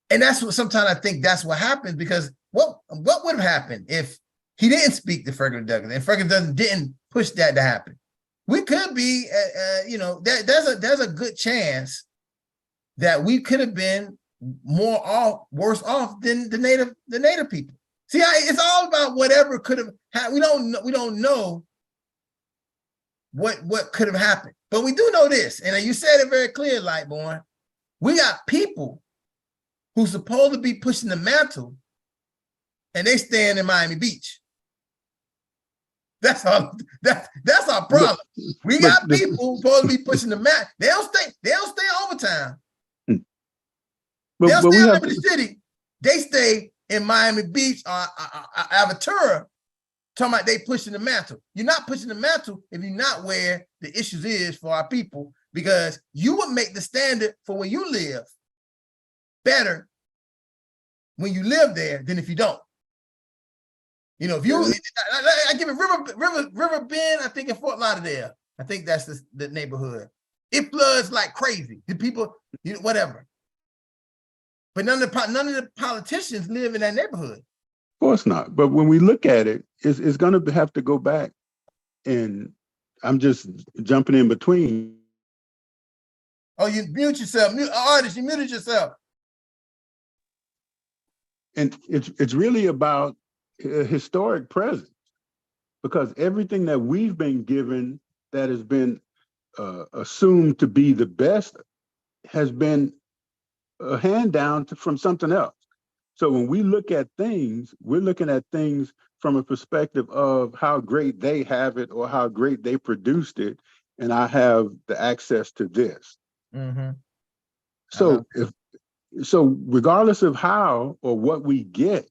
And that's what sometimes I think that's what happens, because what would have happened if he didn't speak to Frederick Douglass and Frederick Douglass didn't push that to happen? We could be, you know, there's a good chance that we could have been worse off than the native people. See, it's all about whatever could have happened. We don't know what could have happened, but we do know this, and you said it very clear, Lightborn. We got people who's supposed to be pushing the mantle, and they stand in Miami Beach. That's our problem. We got people supposed to be pushing the mantle. They don't stay overtime. They don't stay in Liberty City. They stay in Miami Beach or Aventura, talking about they pushing the mantle. You're not pushing the mantle if you're not where the issues is for our people, because you would make the standard for where you live better when you live there than if you don't. You know, if you, I give it River Bend, I think in Fort Lauderdale. I think that's the neighborhood. It floods like crazy. The people, you know, whatever. But none of the politicians live in that neighborhood. Of course not. But when we look at it, it's going to have to go back. And I'm just jumping in between. Oh, you mute yourself. Artist, you muted yourself. And it's really about a historic presence, because everything that we've been given that has been assumed to be the best has been a hand down from something else. So when we look at things, we're looking at things from a perspective of how great they have it or how great they produced it, and I have the access to this. Mm-hmm. So regardless of how or what we get,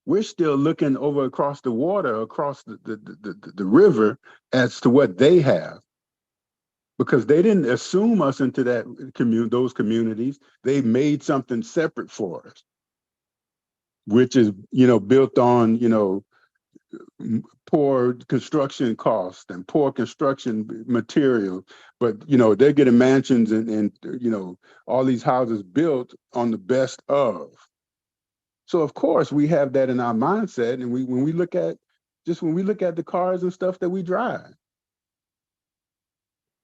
we're still looking over across the water, across the river, as to what they have. Because they didn't assume us into those communities. They made something separate for us, which is, you know, built on, you know, poor construction costs and poor construction material. But, you know, they're getting mansions and you know, all these houses built on the best of. So of course we have that in our mindset, and when we look at the cars and stuff that we drive.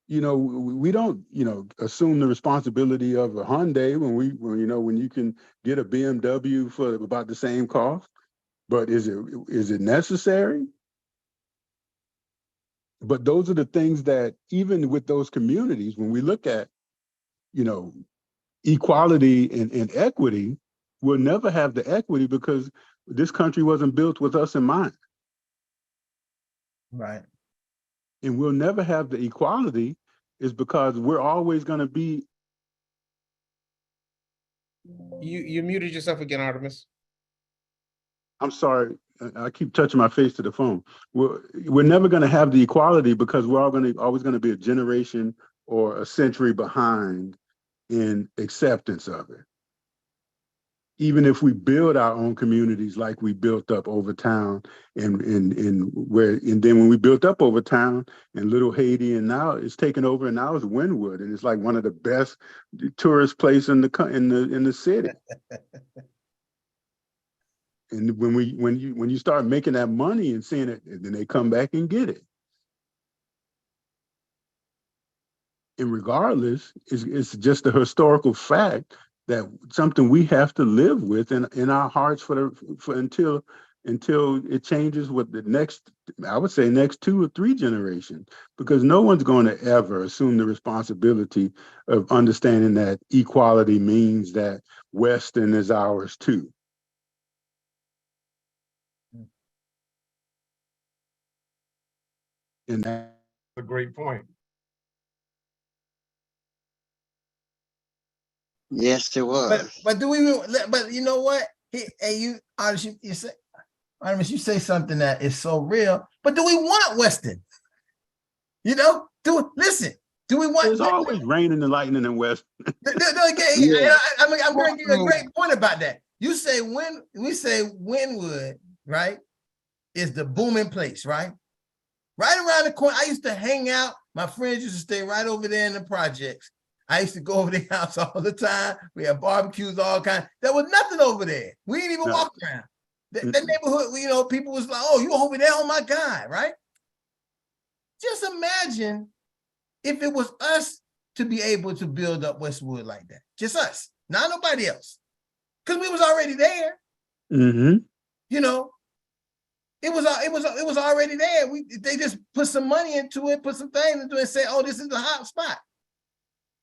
You know, we don't, you know, assume the responsibility of a Hyundai when you can get a BMW for about the same cost. But is it necessary? But those are the things that, even with those communities, when we look at, you know, equality and equity, we'll never have the equity because this country wasn't built with us in mind. Right. And we'll never have the equality is because we're always going to be. You muted yourself again, Artemis. I'm sorry, I keep touching my face to the phone. We're never going to have the equality because we're always going to be a generation or a century behind in acceptance of it. Even if we build our own communities like we built up Overtown and then when we built up Overtown and Little Haiti, and now it's taken over, and now it's Wynwood, and it's like one of the best tourist places in the city. And when you start making that money and seeing it, then they come back and get it. And regardless, it's just a historical fact that something we have to live with in our hearts for until until it changes with the next, I would say next 2 or 3 generations, because no one's going to ever assume the responsibility of understanding that equality means that Western is ours too. And that's a great point. Yes, it was. But do we? But you know what? Hey, you honestly, you say, Artemis, you say something that is so real. But do we want Western? You know, listen. Do we want? there's always raining and lightning in West. I'm Yeah. going to give you a great point about that. You say we say Wynwood, right, is the booming place, right? Right around the corner. I used to hang out. My friends used to stay right over there in the projects. I used to go over their house all the time. We had barbecues, all kinds. There was nothing over there. We didn't even walk around. That neighborhood, you know, people was like, oh, you over there? Oh my God, right? Just imagine if it was us to be able to build up Westwood like that. Just us, not nobody else. Because we was already there. Mm-hmm. You know, it was already there. They just put some money into it, put some things into it, and say, oh, this is the hot spot.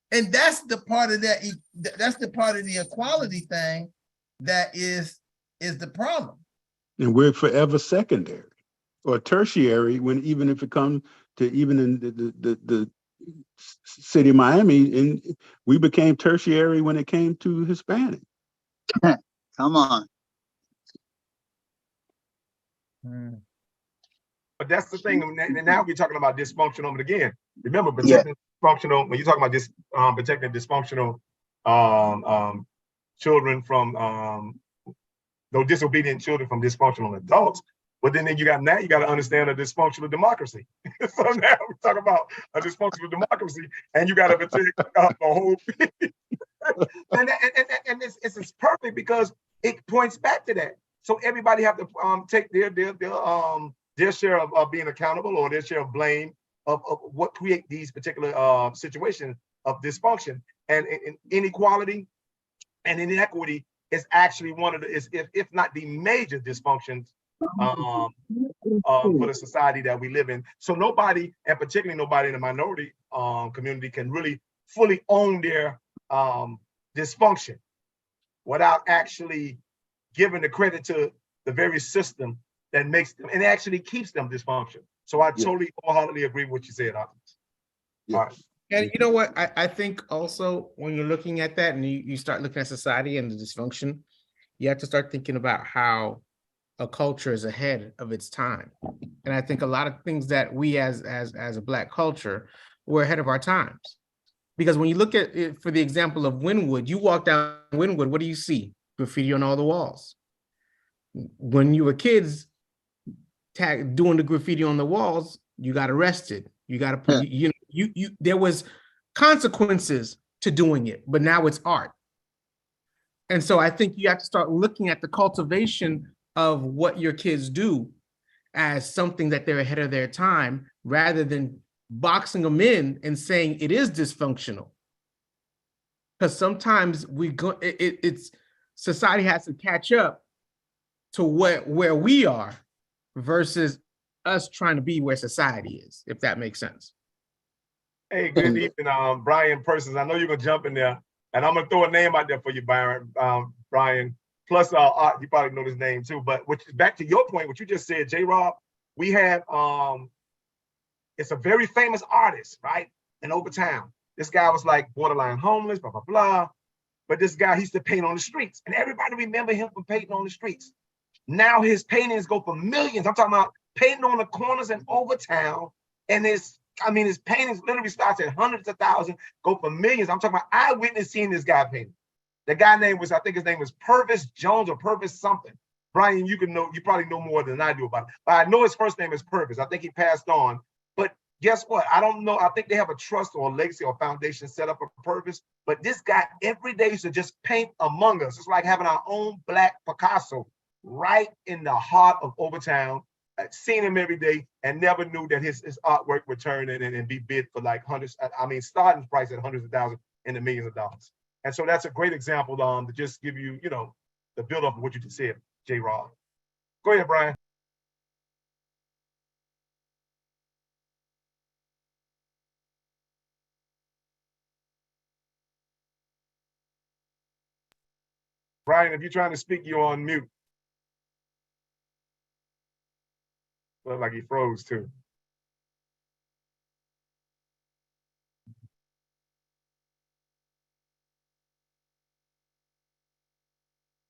And that's the part of that. That's the part of the equality thing that is the problem. And we're forever secondary or tertiary when even if it comes to even in the city of Miami, and we became tertiary when it came to Hispanic. Come on. But that's the thing. And now we're talking about dysfunctional. But again, remember, protecting dysfunctional, when you're talking about this, protecting dysfunctional children from those disobedient children from dysfunctional adults. But then you got to understand a dysfunctional democracy. So now we're talking about a dysfunctional democracy, and you got to protect the whole thing. and it's perfect because it points back to that. So everybody have to take their share of being accountable or their share of blame of what create these particular situations of dysfunction and inequality and inequity is actually one of the if not the major dysfunctions for the society that we live in. So nobody, and particularly nobody in the minority community, can really fully own their dysfunction without actually giving the credit to the very system that makes them and actually keeps them dysfunction. So I totally wholeheartedly agree with what you said, Optimus. All right. And you know what? I think also when you're looking at that and you start looking at society and the dysfunction, you have to start thinking about how a culture is ahead of its time. And I think a lot of things that we as a Black culture, we're ahead of our times. Because when you look at it, for the example of Wynwood, you walk down Wynwood, what do you see? Graffiti on all the walls. When you were kids doing the graffiti on the walls, you got arrested. You got to put, there was consequences to doing it, but now it's art. And so I think you have to start looking at the cultivation of what your kids do as something that they're ahead of their time, rather than boxing them in and saying it is dysfunctional. Because sometimes it's society has to catch up to where we are versus us trying to be where society is, if that makes sense. Hey, good evening, Brian Persons. I know you're gonna jump in there, and I'm gonna throw a name out there for you, Brian. Plus, you probably know his name too. But which is back to your point, what you just said, J-Rob. We have it's a very famous artist, right, in Overtown. This guy was like borderline homeless, blah blah blah. But this guy, he used to paint on the streets, and everybody remember him from painting on the streets. Now his paintings go for millions. I'm talking about painting on the corners in Overtown, and his paintings literally starts at hundreds of thousands, go for millions. I'm talking about eyewitness seeing this guy painting. The guy name was, I think his name was Purvis Jones or Purvis something. Brian, you probably know more than I do about it. But I know his first name is Purvis. I think he passed on. But guess what? I don't know. I think they have a trust or a legacy or foundation set up for Purvis. But this guy every day used to just paint among us. It's like having our own Black Picasso right in the heart of Overtown. I'd seen him every day and never knew that his artwork would turn in and be bid for like hundreds. Starting price at hundreds of thousands and the millions of dollars. And so that's a great example to just give you, the build up of what you just said, J-Rob. Go ahead, Brian. Brian, if you're trying to speak, you're on mute. Look like he froze too.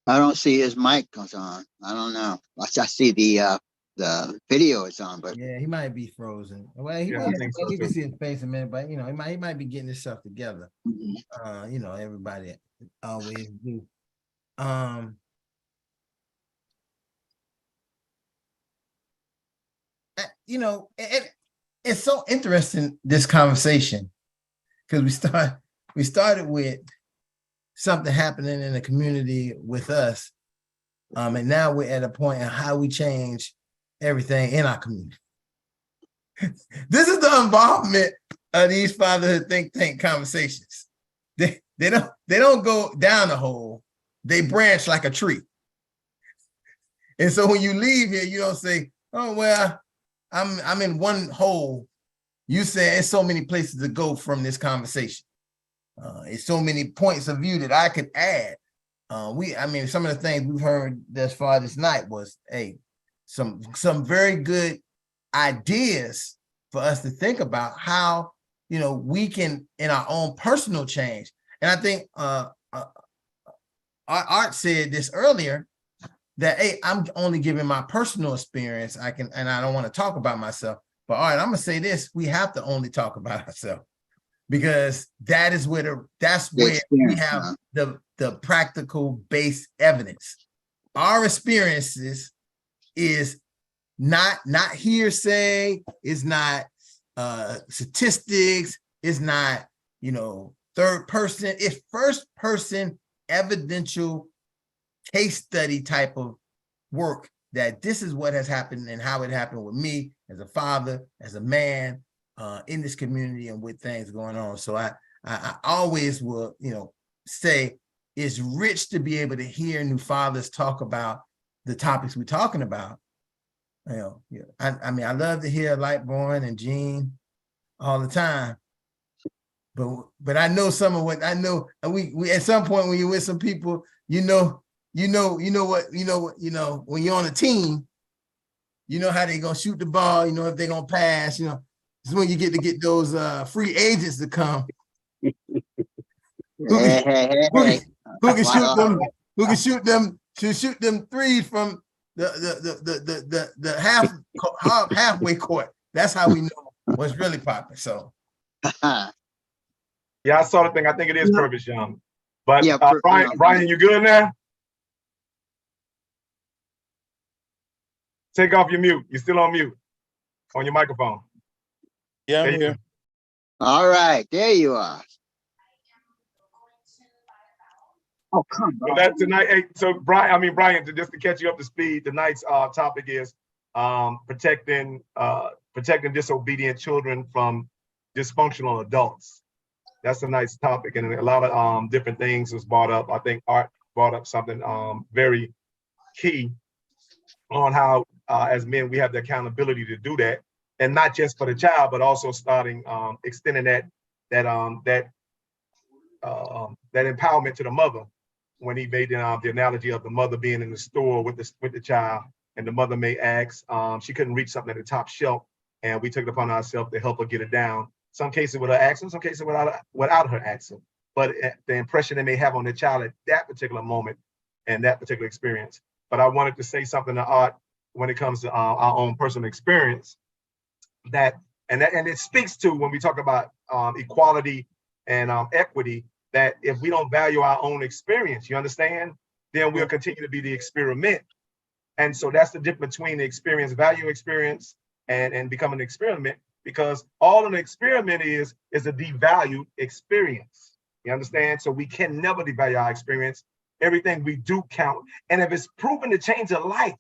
I don't see his mic goes on. I don't know. I see the video is on, but Yeah, he might be frozen. Well, he Yeah, I might, think so you can too. see his face a minute, but you know, he might be getting himself together. You know, everybody always do. You know, it's so interesting, this conversation, because we started with something happening in the community with us. And now we're at a point in how we change everything in our community. This is the involvement of these fatherhood think tank conversations. They don't go down the hole, they branch like a tree. And so when you leave here, you don't say, oh, well, I'm in one hole. You say it's so many places to go from this conversation. It's so many points of view that I could add. I mean, some of the things we've heard thus far this night was, hey, some very good ideas for us to think about how, you know, we can, in our own personal change. And I think Art said this earlier, that, hey, I'm only giving my personal experience. And I don't want to talk about myself, but all right, I'm gonna say this: we have to only talk about ourselves, because that is where we have the practical based evidence. Our experiences is not hearsay, is not statistics, is not, you know, third person, it's first person evidential case study type of work, that this is what has happened and how it happened with me as a father, as a man, in this community and with things going on. So I always will, you know, say it's rich to be able to hear new fathers talk about the topics we're talking about. You know, I mean, I love to hear Lightborn and Gene all the time, but I know some of what I know. And we at some point when you're with some people, when you're on a team, you know how they're gonna shoot the ball, you know if they're gonna pass, you know. This is when you get those free agents to come. Who can shoot them threes from the halfway court. That's how we know what's really popping. So Yeah, I saw the thing. I think it is Purvis Young. But yeah, Brian, you good now? Take off your mute. You're still on mute on your microphone. Yeah, I'm here. All right, there you are. Oh, come on. So that tonight, hey, so Brian, just to catch you up to speed, tonight's topic is protecting disobedient children from dysfunctional adults. That's a nice topic, and a lot of different things was brought up. I think Art brought up something very key on how as men we have the accountability to do that, and not just for the child, but also starting extending that empowerment to the mother. When he made the analogy of the mother being in the store with the child, and the mother may ask, she couldn't reach something at the top shelf, and we took it upon ourselves to help her get it down. Some cases with her accent, some cases without her accent. But the impression they may have on the child at that particular moment and that particular experience. But I wanted to say something to Art when it comes to our own personal experience, and it speaks to when we talk about equality and equity, that if we don't value our own experience, you understand, then we'll continue to be the experiment. And so that's the difference between the experience, value experience, and becoming an experiment, because all an experiment is a devalued experience. You understand? So we can never devalue our experience. Everything we do count. And if it's proven to change a life,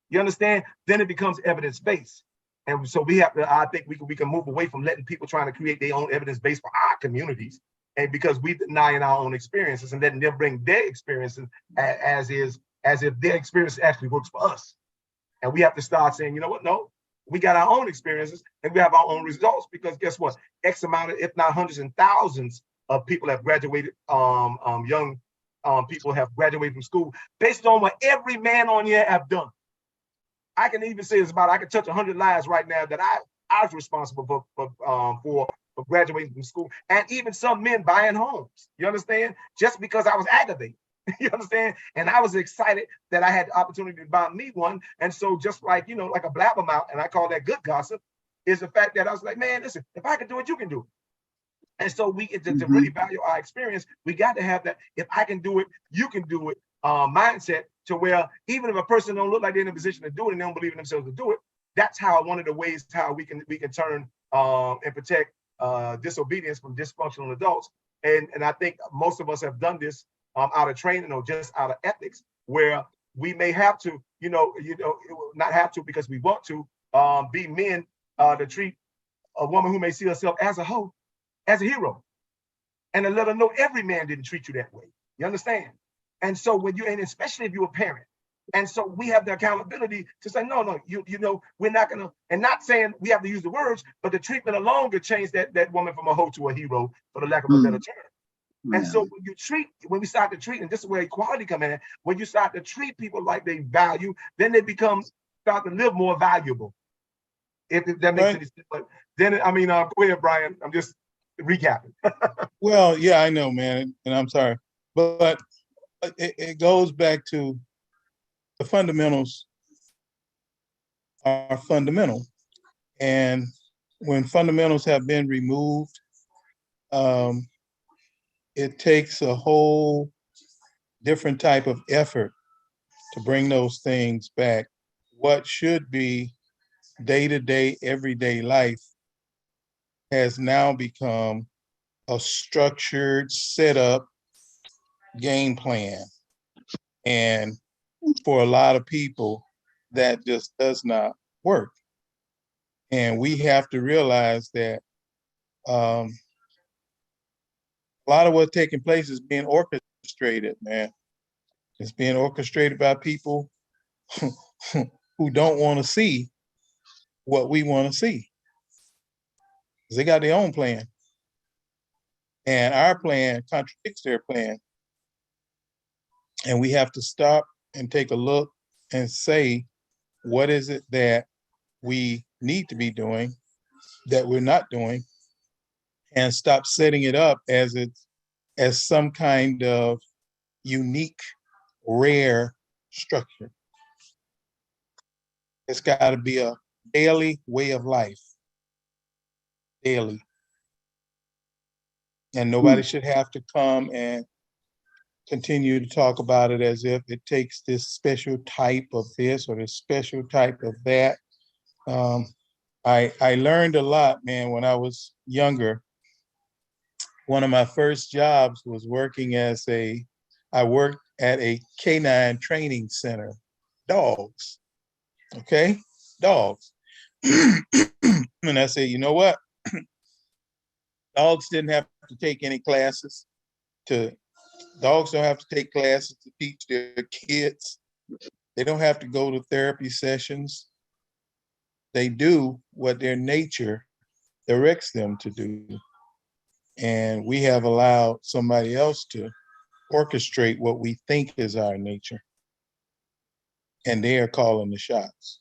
you understand, then it becomes evidence-based. And so we have to, I think we can move away from letting people trying to create their own evidence base for our communities, and because we deny our own experiences and letting them bring their experiences as if their experience actually works for us. And we have to start saying, you know what? No, we got our own experiences and we have our own results, because guess what? X amount of, if not hundreds and thousands of people have graduated, young people have graduated from school based on what every man on here have done. I can even say it's about, I can touch 100 lives right now that I was responsible for graduating from school, and even some men buying homes. You understand? Just because I was aggravated. You understand? And I was excited that I had the opportunity to buy me one. And so just like, you know, like a blabbermouth, and I call that good gossip, is the fact that I was like, man, listen, if I can do it, you can do it. And so we to really value our experience, we got to have that, if I can do it, you can do it mindset, to where even if a person don't look like they're in a position to do it and they don't believe in themselves to do it, that's how one of the ways how we can turn and protect disobedience from dysfunctional adults. And I think most of us have done this out of training or just out of ethics, where we may have to, not have to because we want to, be men to treat a woman who may see herself as a hoe, as a hero, and to let her know every man didn't treat you that way. You understand? And so when you, and especially if you're a parent, and so we have the accountability to say, no, we're not gonna, and not saying we have to use the words, but the treatment alone could change that woman from a hoe to a hero, for the lack of a better term. And so when we start to treat, and this is where equality come in, when you start to treat people like they value, then they start to live more valuable. If that makes any sense. But then, I mean, go ahead, Brian. I'm just recapping. Well, yeah, I know, man, and I'm sorry, but it goes back to the fundamentals are fundamental. And when fundamentals have been removed, it takes a whole different type of effort to bring those things back. What should be day-to-day, everyday life has now become a structured, set up game plan. And for a lot of people, that just does not work. And we have to realize that a lot of what's taking place is being orchestrated, man. It's being orchestrated by people who don't want to see what we want to see. They got their own plan. And our plan contradicts their plan. And we have to stop and take a look and say, what is it that we need to be doing that we're not doing, and stop setting it up as some kind of unique, rare structure. It's got to be a daily way of life, daily. And nobody should have to come and continue to talk about it as if it takes this special type of this or this special type of that. I learned a lot, man, when I was younger. One of my first jobs was I worked at a canine training center, dogs, okay? Dogs. And I said, you know what? Dogs didn't have to take any classes dogs don't have to take classes to teach their kids. They don't have to go to therapy sessions. They do what their nature directs them to do. And we have allowed somebody else to orchestrate what we think is our nature. And they are calling the shots.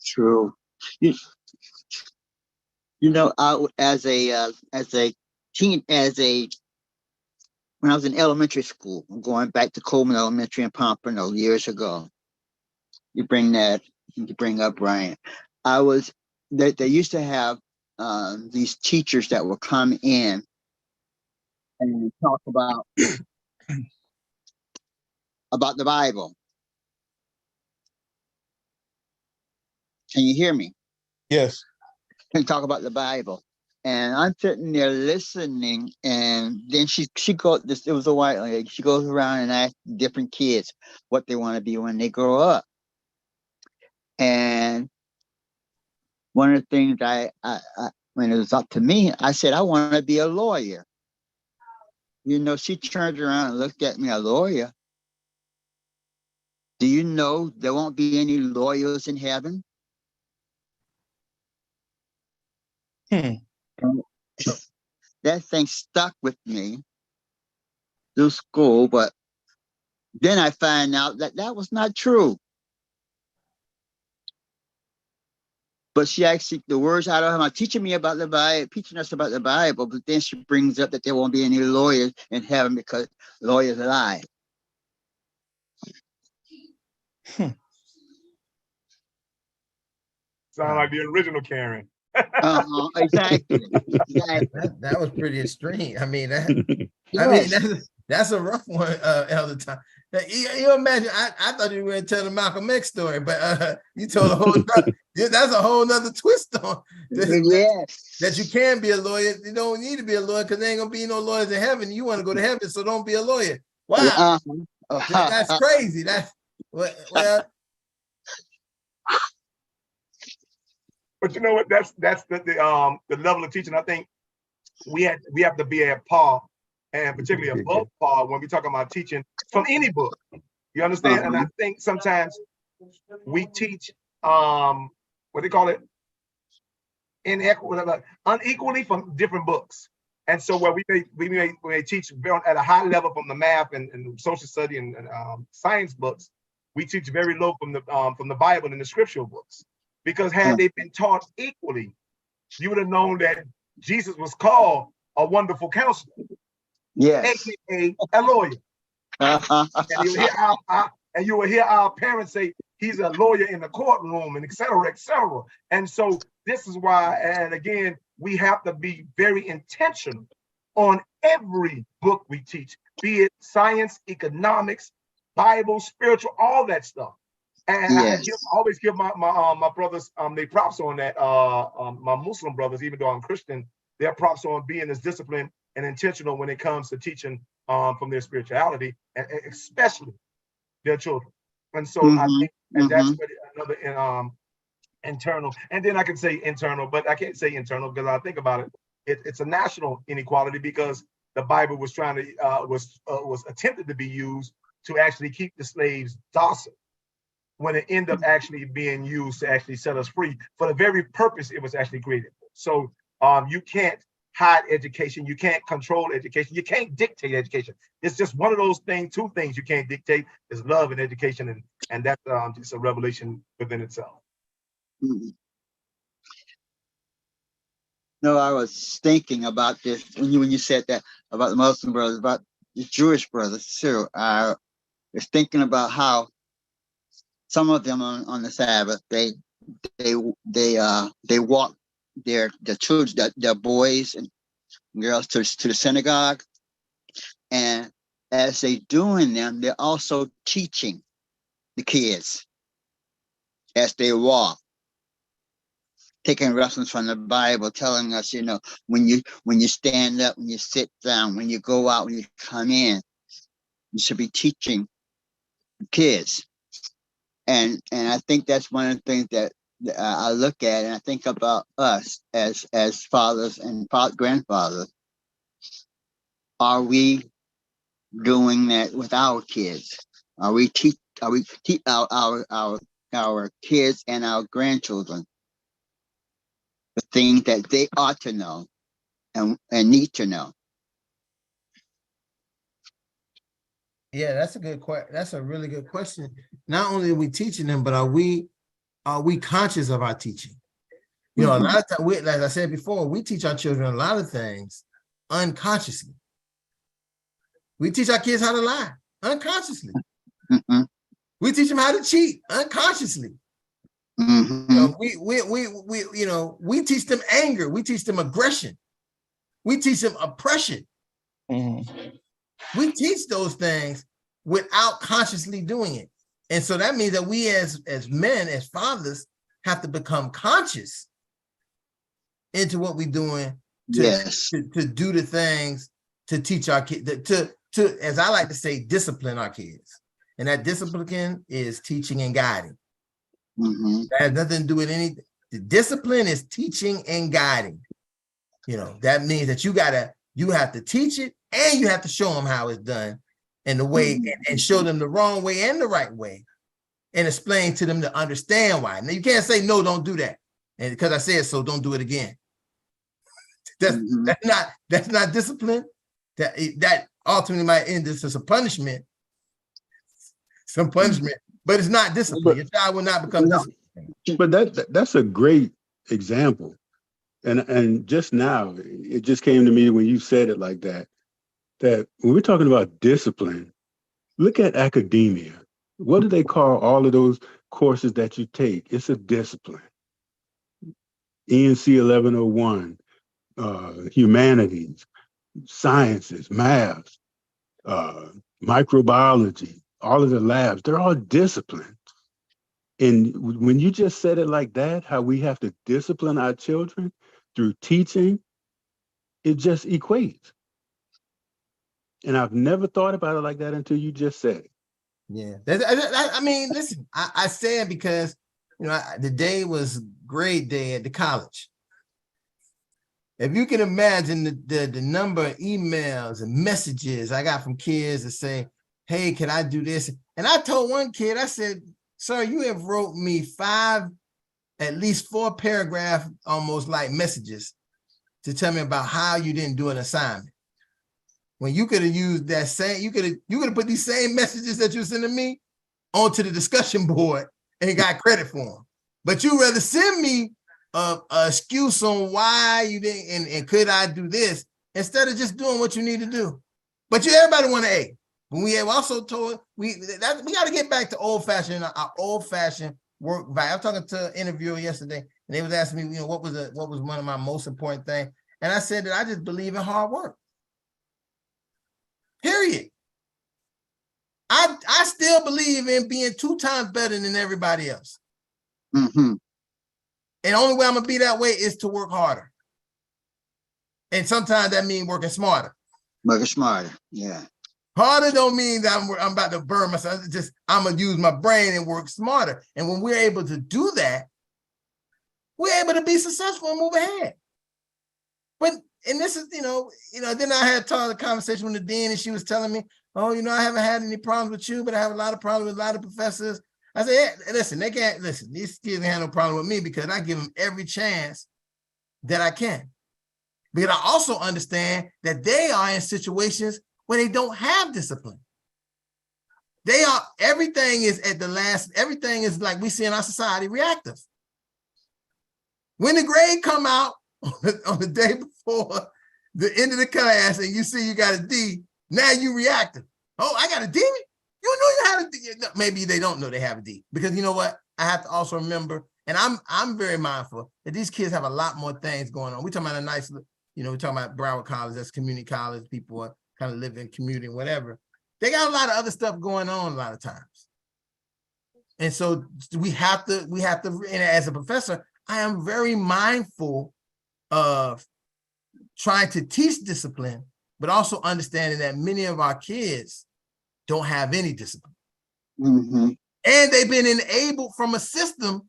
True. When I was in elementary school, I'm going back to Coleman Elementary in Pompano years ago. You bring up Brian. They used to have these teachers that would come in and talk about the Bible. Can you hear me? Yes. And talk about the Bible. And I'm sitting there listening, and then she goes, it was a white lady, she goes around and asks different kids what they want to be when they grow up. And one of the things I when it was up to me, I said, I want to be a lawyer. She turned around and looked at me, a lawyer. Do you know there won't be any lawyers in heaven? Hmm. That thing stuck with me through school, but then I find out that that was not true. But she actually, the words out of her mouth, teaching me about the Bible, teaching us about the Bible, but then she brings up that there won't be any lawyers in heaven because lawyers lie. Sound like the original Karen. Exactly. Exactly. That was pretty extreme. I mean, that Yes. that's a rough one, Elder Tom. You imagine, I thought you were going to tell the Malcolm X story, but you told a whole nother, that's a whole nother twist on Yes. that you can be a lawyer. You don't need to be a lawyer because there ain't gonna be no lawyers in heaven. You want to go to heaven, so don't be a lawyer. Wow, that's crazy. That's well. But you know what? That's the level of teaching. I think we have to be at par, and particularly above par when we talk about teaching from any book. You understand? And I think sometimes we teach what they call it, unequally from different books. And so where we may teach at a high level from the math and social study and science books, we teach very low from the Bible and the scriptural books. Because had they been taught equally, you would have known that Jesus was called a wonderful counselor, Yes. aka a lawyer. And you will hear our parents say he's a lawyer in the courtroom, and et cetera, et cetera. And so this is why, and again, we have to be very intentional on every book we teach, be it science, economics, Bible, spiritual, all that stuff. And Yes. I always give my brothers they props on that. My Muslim brothers, even though I'm Christian, their props on being as disciplined and intentional when it comes to teaching from their spirituality, and especially their children. And so I think, and that's another internal. And then I can say internal, but I can't say internal because I think about it. It's a national inequality because the Bible was trying to was attempted to be used to actually keep the slaves docile, when it ended up actually being used to actually set us free for the very purpose it was actually created for. So you can't hide education, you can't control education, you can't dictate education. It's just one of those things, two things you can't dictate is love and education, and that's just a revelation within itself. No, I was thinking about this when you said that about the Muslim brothers, about the Jewish brothers too. I was thinking about how some of them on the Sabbath they walk their children, their boys and girls to the synagogue, and as they doing them, they're also teaching the kids as they walk, taking reference from the Bible, telling us, when you stand up, when you sit down, when you go out, when you come in, you should be teaching kids. And I think that's one of the things that I look at, and I think about us as fathers and grandfathers. Are we doing that with our kids? Are we teach our kids and our grandchildren the things that they ought to know and need to know? Yeah, that's a good question. That's a really good question. Not only are we teaching them, but are we conscious of our teaching? A lot of times, like I said before, we teach our children a lot of things unconsciously. We teach our kids how to lie unconsciously. We teach them how to cheat unconsciously. We teach them anger. We teach them aggression. We teach them oppression. We teach those things without consciously doing it. And so that means that we as men, as fathers, have to become conscious into what we're doing to do the things to teach our kids, to, as I like to say, discipline our kids. And that discipline is teaching and guiding. That has nothing to do with anything. The discipline is teaching and guiding. That means that you have to teach it, and you have to show them how it's done and the way, and show them the wrong way and the right way. and explain to them to understand why. Now you can't say, no, don't do that. And because I said so, don't do it again. That's not discipline. That ultimately might end this as a punishment. Some punishment, but it's not discipline. Your child will not become disciplined. But that's a great example. And just now, it just came to me when you said it like that, that when we're talking about discipline, look at academia. What do they call all of those courses that you take? It's a discipline. ENC 1101, humanities, sciences, math, microbiology, all of the labs, they're all disciplines. And when you just said it like that, how we have to discipline our children through teaching, it just equates. And I've never thought about it like that until you just said it. Yeah. I mean, listen, I said because, you know, the day was grade day at the college. If you can imagine the number of emails and messages I got from kids that say, hey, can I do this? And I told one kid, I said, sir, you have wrote me at least 4 paragraph, almost like messages to tell me about how you didn't do an assignment. When you could have used that same, you could have put these same messages that you're sending me onto the discussion board and got credit for them. But you rather send me a excuse on why you didn't and could I do this instead of just doing what you need to do. But everybody want an A. When we have also told we got to get back to our old-fashioned work value. I was talking to an interviewer yesterday, and they was asking me, you know, what was one of my most important things, and I said that I just believe in hard work. Period. I still believe in being 2 times better than everybody else. Mm-hmm. And the only way I'm gonna be that way is to work harder. And sometimes that means working smarter. Working smarter, yeah. Harder don't mean that I'm about to burn myself. It's just I'm gonna use my brain and work smarter. And when we're able to do that, we're able to be successful and move ahead. But and this is, you know, then I had a conversation with the dean, and she was telling me, oh, you know, I haven't had any problems with you, but I have a lot of problems with a lot of professors. I said, hey, listen, they can't listen. These kids ain't have no problem with me because I give them every chance that I can. But I also understand that they are in situations where they don't have discipline. Everything is like we see in our society, reactive. When the grade come out on the day before the end of the class and you see you got a D, now you reactive. Oh, I got a D? You know you have a D. Maybe they don't know they have a D. Because you know what? I have to also remember, and I'm very mindful that these kids have a lot more things going on. We're talking about a nice, you know, we're talking about Broward College, that's community college, people are kind of living, commuting, whatever. They got a lot of other stuff going on a lot of times. And so we have to, and as a professor, I am very mindful of trying to teach discipline, but also understanding that many of our kids don't have any discipline. Mm-hmm. And they've been enabled from a system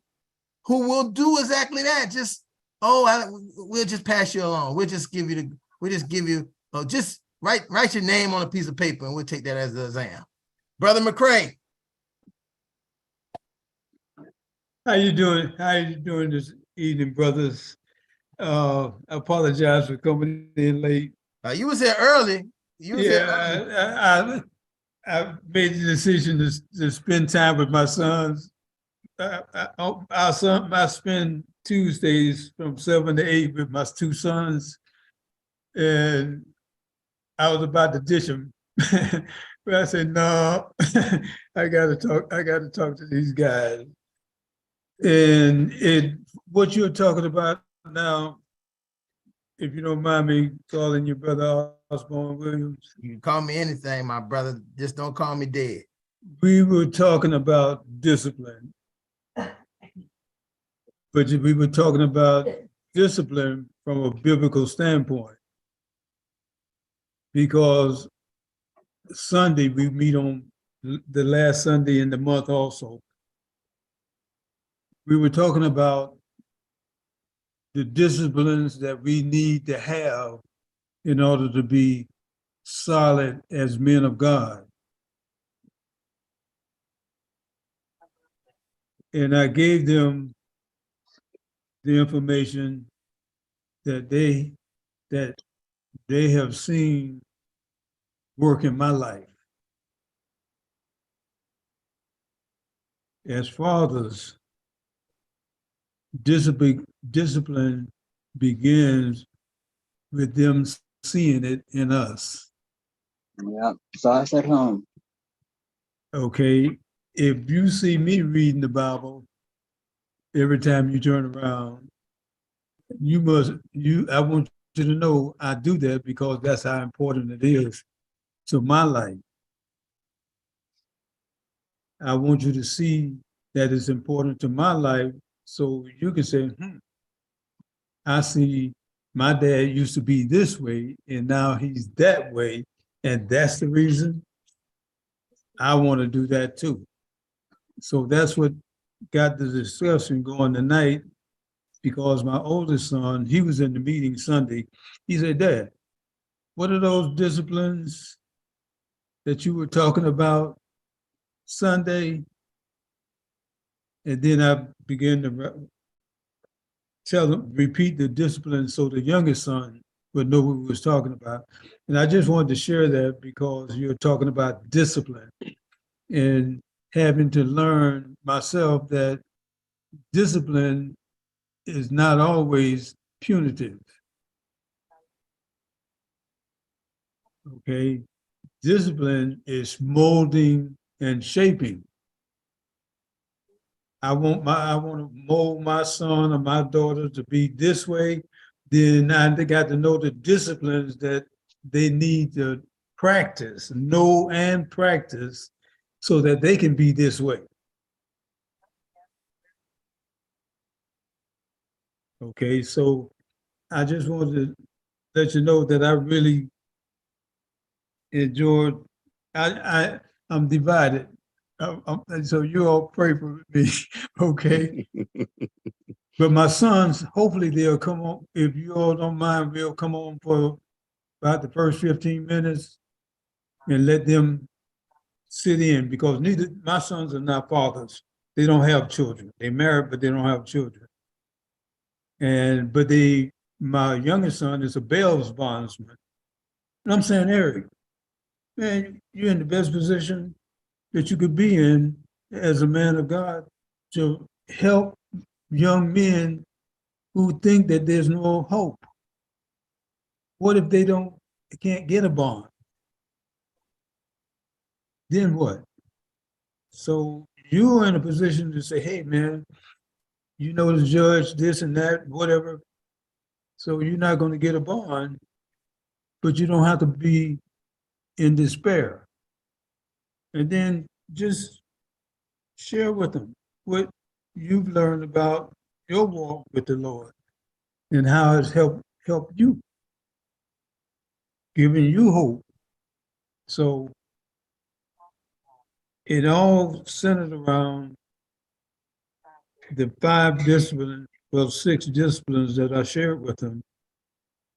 who will do exactly that. Just, we'll just pass you along. We'll just give you, just write your name on a piece of paper and we'll take that as the exam. Brother McCray. How you doing? How you doing this evening, brothers? I apologize for coming in late. You was here early. I made the decision to spend time with my sons. I spend Tuesdays from 7 to 8 with my 2 sons, and I was about to ditch them, but I said no. I got to talk to these guys. And what you're talking about now, if you don't mind me calling your brother Osborne Williams. You can call me anything, my brother. Just don't call me dead. We were talking about discipline. But we were talking about discipline from a biblical standpoint. Because Sunday, we meet on the last Sunday in the month also. We were talking about the disciplines that we need to have in order to be solid as men of God. And I gave them the information that they have seen work in my life. As fathers, discipline begins with them seeing it in us. Yeah, starts at home. Okay, if you see me reading the Bible every time you turn around, I want you to know I do that because that's how important it is to my life. I want you to see that it's important to my life so you can say, I see my dad used to be this way and now he's that way. And that's the reason I want to do that too. So that's what got the discussion going tonight, because my oldest son, he was in the meeting Sunday. He said, Dad, what are those disciplines that you were talking about Sunday? And then I began to repeat the discipline so the youngest son would know what we was talking about. And I just wanted to share that because you're talking about discipline and having to learn myself that discipline is not always punitive. Okay, discipline is molding and shaping. I want to mold my son or my daughter to be this way. Then they got to know the disciplines that they need to practice, know and practice, so that they can be this way. Okay, so I just wanted to let you know that I really enjoyed. I'm divided. So you all pray for me, okay? But my sons, hopefully they'll come on. If you all don't mind, we'll come on for about the first 15 minutes and let them sit in, because neither my sons are not fathers. They don't have children. They married, but they don't have children. But my youngest son is a bail bondsman. And I'm saying, Eric, man, you're in the best position that you could be in as a man of God to help young men who think that there's no hope. What if they can't get a bond? Then what? So you're in a position to say, hey, man, you know the judge, this and that, whatever. So you're not going to get a bond, but you don't have to be in despair. And then just share with them what you've learned about your walk with the Lord and how it's helped you, giving you hope. So it all centered around the 6 disciplines that I shared with them,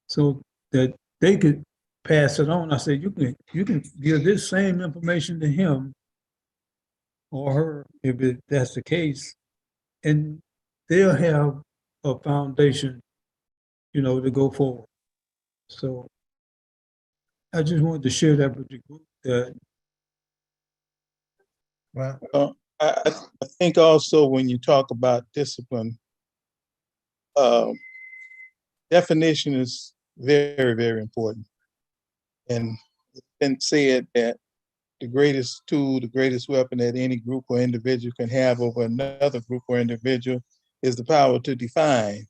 so that they could pass it on. I said, you can give this same information to him or her, if that's the case, and they'll have a foundation, to go forward. So I just wanted to share that with the group. I think also when you talk about discipline, definition is very, very important. And it's been said that the greatest tool, the greatest weapon that any group or individual can have over another group or individual is the power to define.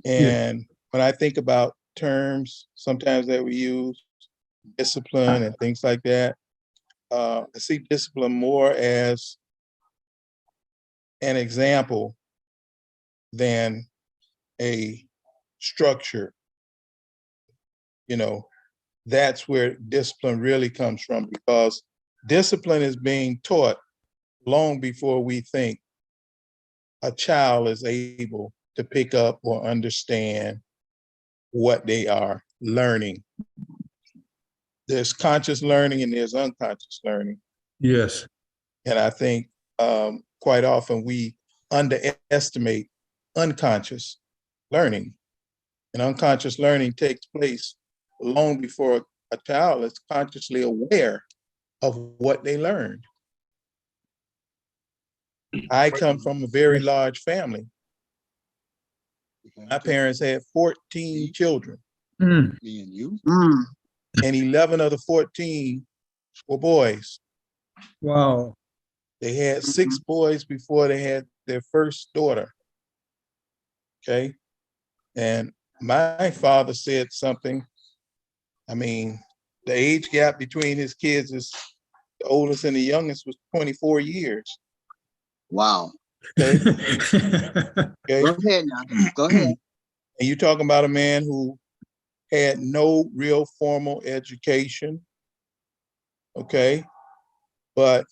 And when I think about terms sometimes that we use, discipline and things like that, I see discipline more as an example than a structure. That's where discipline really comes from, because discipline is being taught long before we think a child is able to pick up or understand what they are learning. There's conscious learning and there's unconscious learning. Yes. And I think quite often we underestimate unconscious learning. And unconscious learning takes place long before a child is consciously aware of what they learned. I come from a very large family. My parents had 14 children. Mm. And 11 of the 14 were boys. Wow. They had 6 boys before they had their first daughter. Okay. And my father said something. I mean, the age gap between his kids is the oldest and the youngest was 24 years. Wow. Okay. Okay. Go ahead now. Go ahead. And you're talking about a man who had no real formal education. Okay. But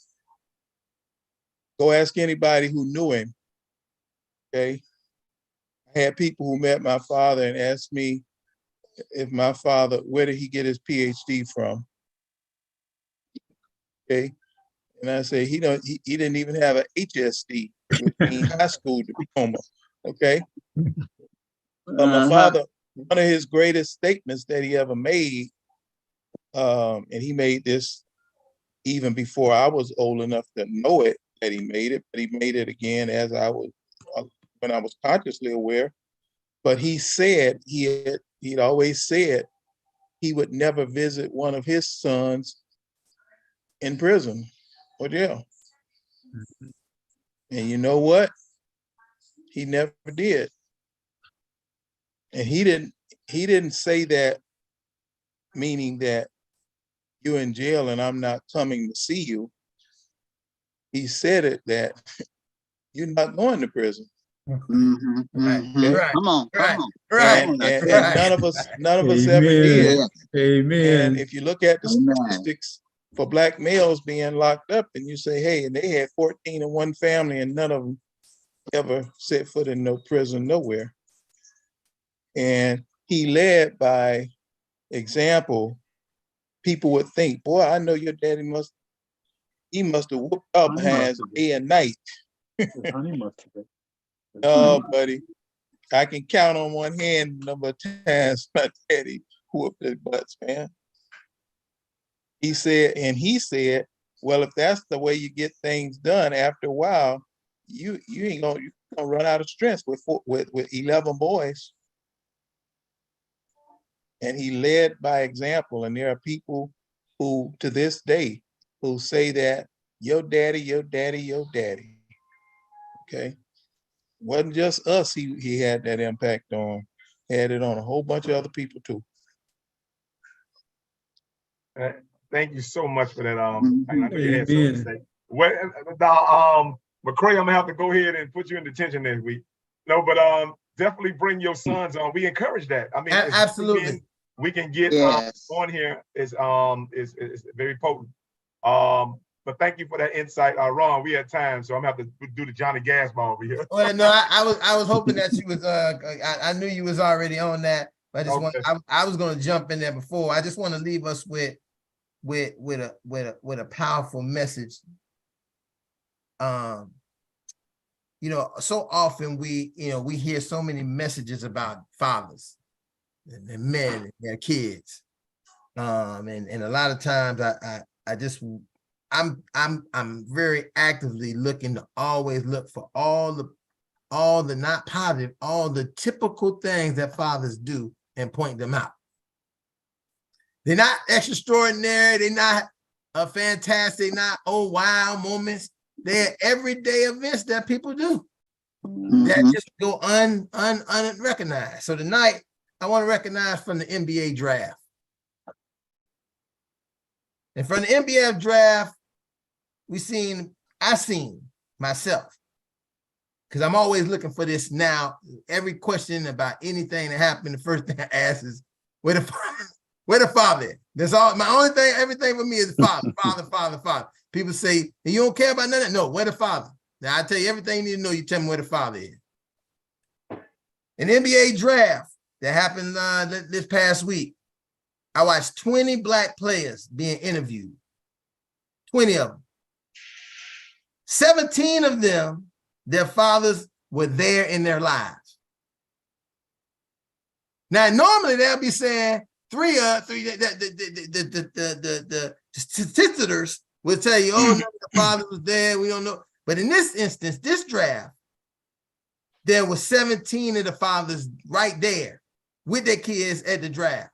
go ask anybody who knew him. Okay. I had people who met my father and asked me if my father, where did he get his PhD from? Okay. And I say, he didn't even have an HSD, which means high school diploma. Okay. My father, one of his greatest statements that he ever made, and he made this even before I was old enough to know it, that he made it, but he made it again as I was, when I was consciously aware. But he said, he'd always said he would never visit one of his sons in prison or jail. And you know what? He never did. And he didn't say that meaning that you're in jail and I'm not coming to see you. He said it that you're not going to prison. Right. Come on. And none of us ever did. Amen. And if you look at the statistics for Black males being locked up, and you say, hey, and they had 14 in one family, and none of them ever set foot in no prison nowhere. And he led by example. People would think, boy, I know your daddy must have whooped up hands day and night. Oh, buddy, I can count on one hand the number of times my daddy whooped his butts, man. He said, well, if that's the way you get things done, after a while, you ain't gonna run out of strength with 11 boys. And he led by example. And there are people who, to this day, who say that your daddy. Okay. Wasn't just us he had that impact on. Had it on a whole bunch of other people too. Thank you so much for that. I know you had something to say. McCray, I'm gonna have to go ahead and put you in detention next week. No, but definitely bring your sons on. We encourage that. I mean, absolutely. We can get on here is very potent. But thank you for that insight, Ron. We had time, so I'm gonna have to do the Johnny Gas ball over here. Well, no, I was hoping that you was I knew you was already on that, but I was gonna jump in there before. I just want to leave us with a powerful message. You know, so often we hear so many messages about fathers and men and their kids. And a lot of times I'm very actively looking to always look for all the not positive, all the typical things that fathers do and point them out. They're not extraordinary, they're not fantastic, not oh wow moments. They're everyday events that people do that just go unrecognized. So tonight, I want to recognize from the NBA draft. And from the NBA draft, I seen myself, because I'm always looking for this now. Every question about anything that happened, the first thing I ask is, where the father is? That's all. My only thing, everything for me is father. People say, you don't care about nothing? No, where the father? Now I tell you everything you need to know, you tell me where the father is. An NBA draft that happened this past week, I watched 20 Black players being interviewed. 20 of them. 17 of them, their fathers were there in their lives. Now, normally they'll be saying the statisticers will tell you, oh, no, the father was there, we don't know. But in this instance, this draft, there were 17 of the fathers right there with their kids at the draft.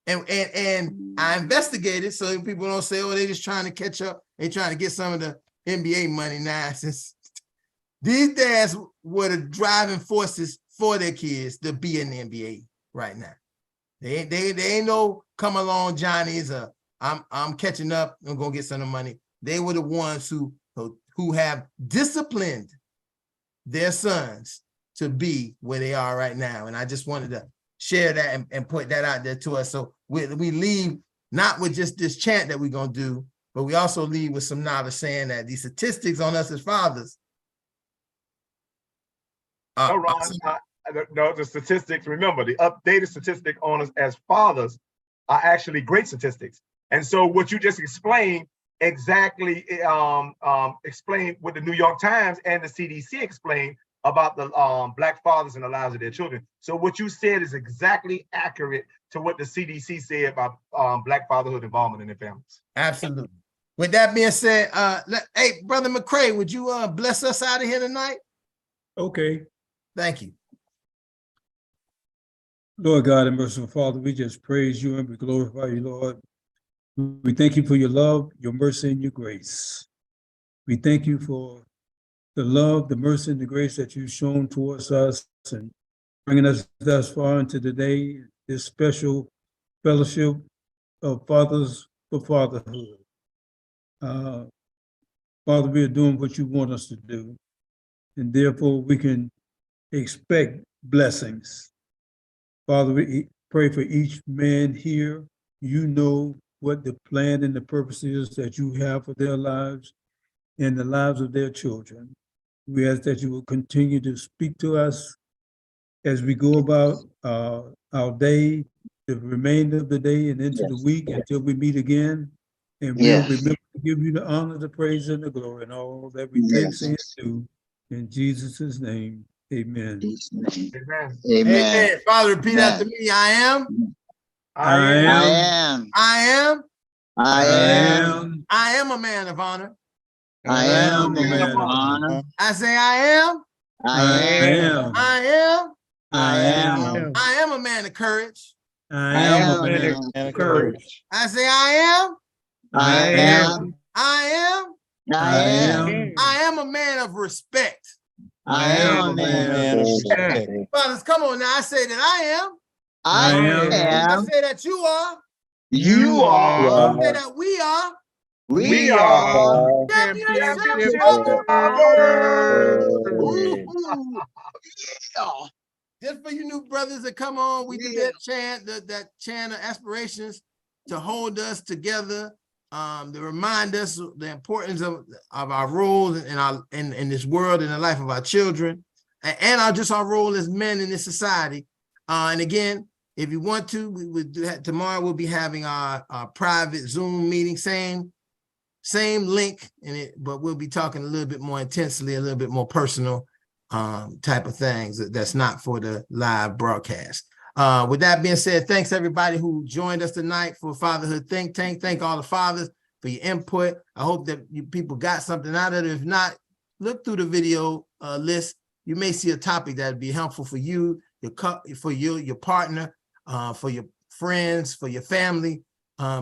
And I investigated so people don't say, oh, they're just trying to catch up. They're trying to get some of the NBA money now. Since these dads were the driving forces for their kids to be in the NBA right now. They ain't no come along Johnny's. I'm catching up. I'm gonna get some of the money. They were the ones who have disciplined their sons to be where they are right now. And I just wanted to share that and put that out there to us. So we leave not with just this chant that we're gonna do, but we also leave with some knowledge saying that these statistics on us as fathers. No, Ron, no, the statistics, remember, the updated statistic on us as fathers are actually great statistics. And so what you just explained exactly explained what the New York Times and the CDC explained about the Black fathers in the lives of their children. So what you said is exactly accurate to what the CDC said about Black fatherhood involvement in their families. Absolutely. With that being said, hey, Brother McCray, would you bless us out of here tonight? Okay. Thank you. Lord God and merciful Father, we just praise you and we glorify you, Lord. We thank you for your love, your mercy, and your grace. We thank you for the love, the mercy, and the grace that you've shown towards us and bringing us thus far into the day, this special fellowship of Fathers for Fatherhood. Father, we are doing what you want us to do, and therefore we can expect blessings. Father, we pray for each man here. You know what the plan and the purpose is that you have for their lives and the lives of their children. We ask that you will continue to speak to us as we go about our day, the remainder of the day and into the week until we meet again. And we'll remember to give you the honor, the praise, and the glory and all that we think, say, and do. In Jesus' name, amen. Amen. Amen. Father, repeat after me. I am. I am. I am. I am. I am a man of honor. I am a man of honor. I say I am. I am. I am. I am. I am a man of courage. I am a man of courage. I say I am. I am. I am. I am. I am a man of respect. I am a man of respect. Fathers, come on now. I say that I am. I I am. say that you are. You are. I say that we are. We are. Champions, just for you new brothers that come on, we do that chant, that chant of aspirations to hold us together, to remind us the importance of our roles in this world, in the life of our children, and our role as men in this society. And again, if you want to, we would do that tomorrow. We'll be having our private Zoom meeting, same link in it, but we'll be talking a little bit more intensely, a little bit more personal type of things that's not for the live broadcast. With that being said, thanks everybody who joined us tonight for Fatherhood Think Tank. Thank all the fathers for your input. I hope that you people got something out of it. If not, look through the video list. You may see a topic that would be helpful for you, your partner, for your friends, for your family,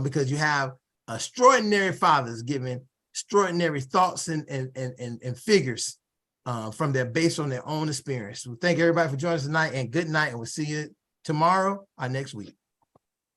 because you have extraordinary fathers giving extraordinary thoughts and figures from based on their own experience. So thank everybody for joining us tonight, and good night, and we'll see you tomorrow or next week.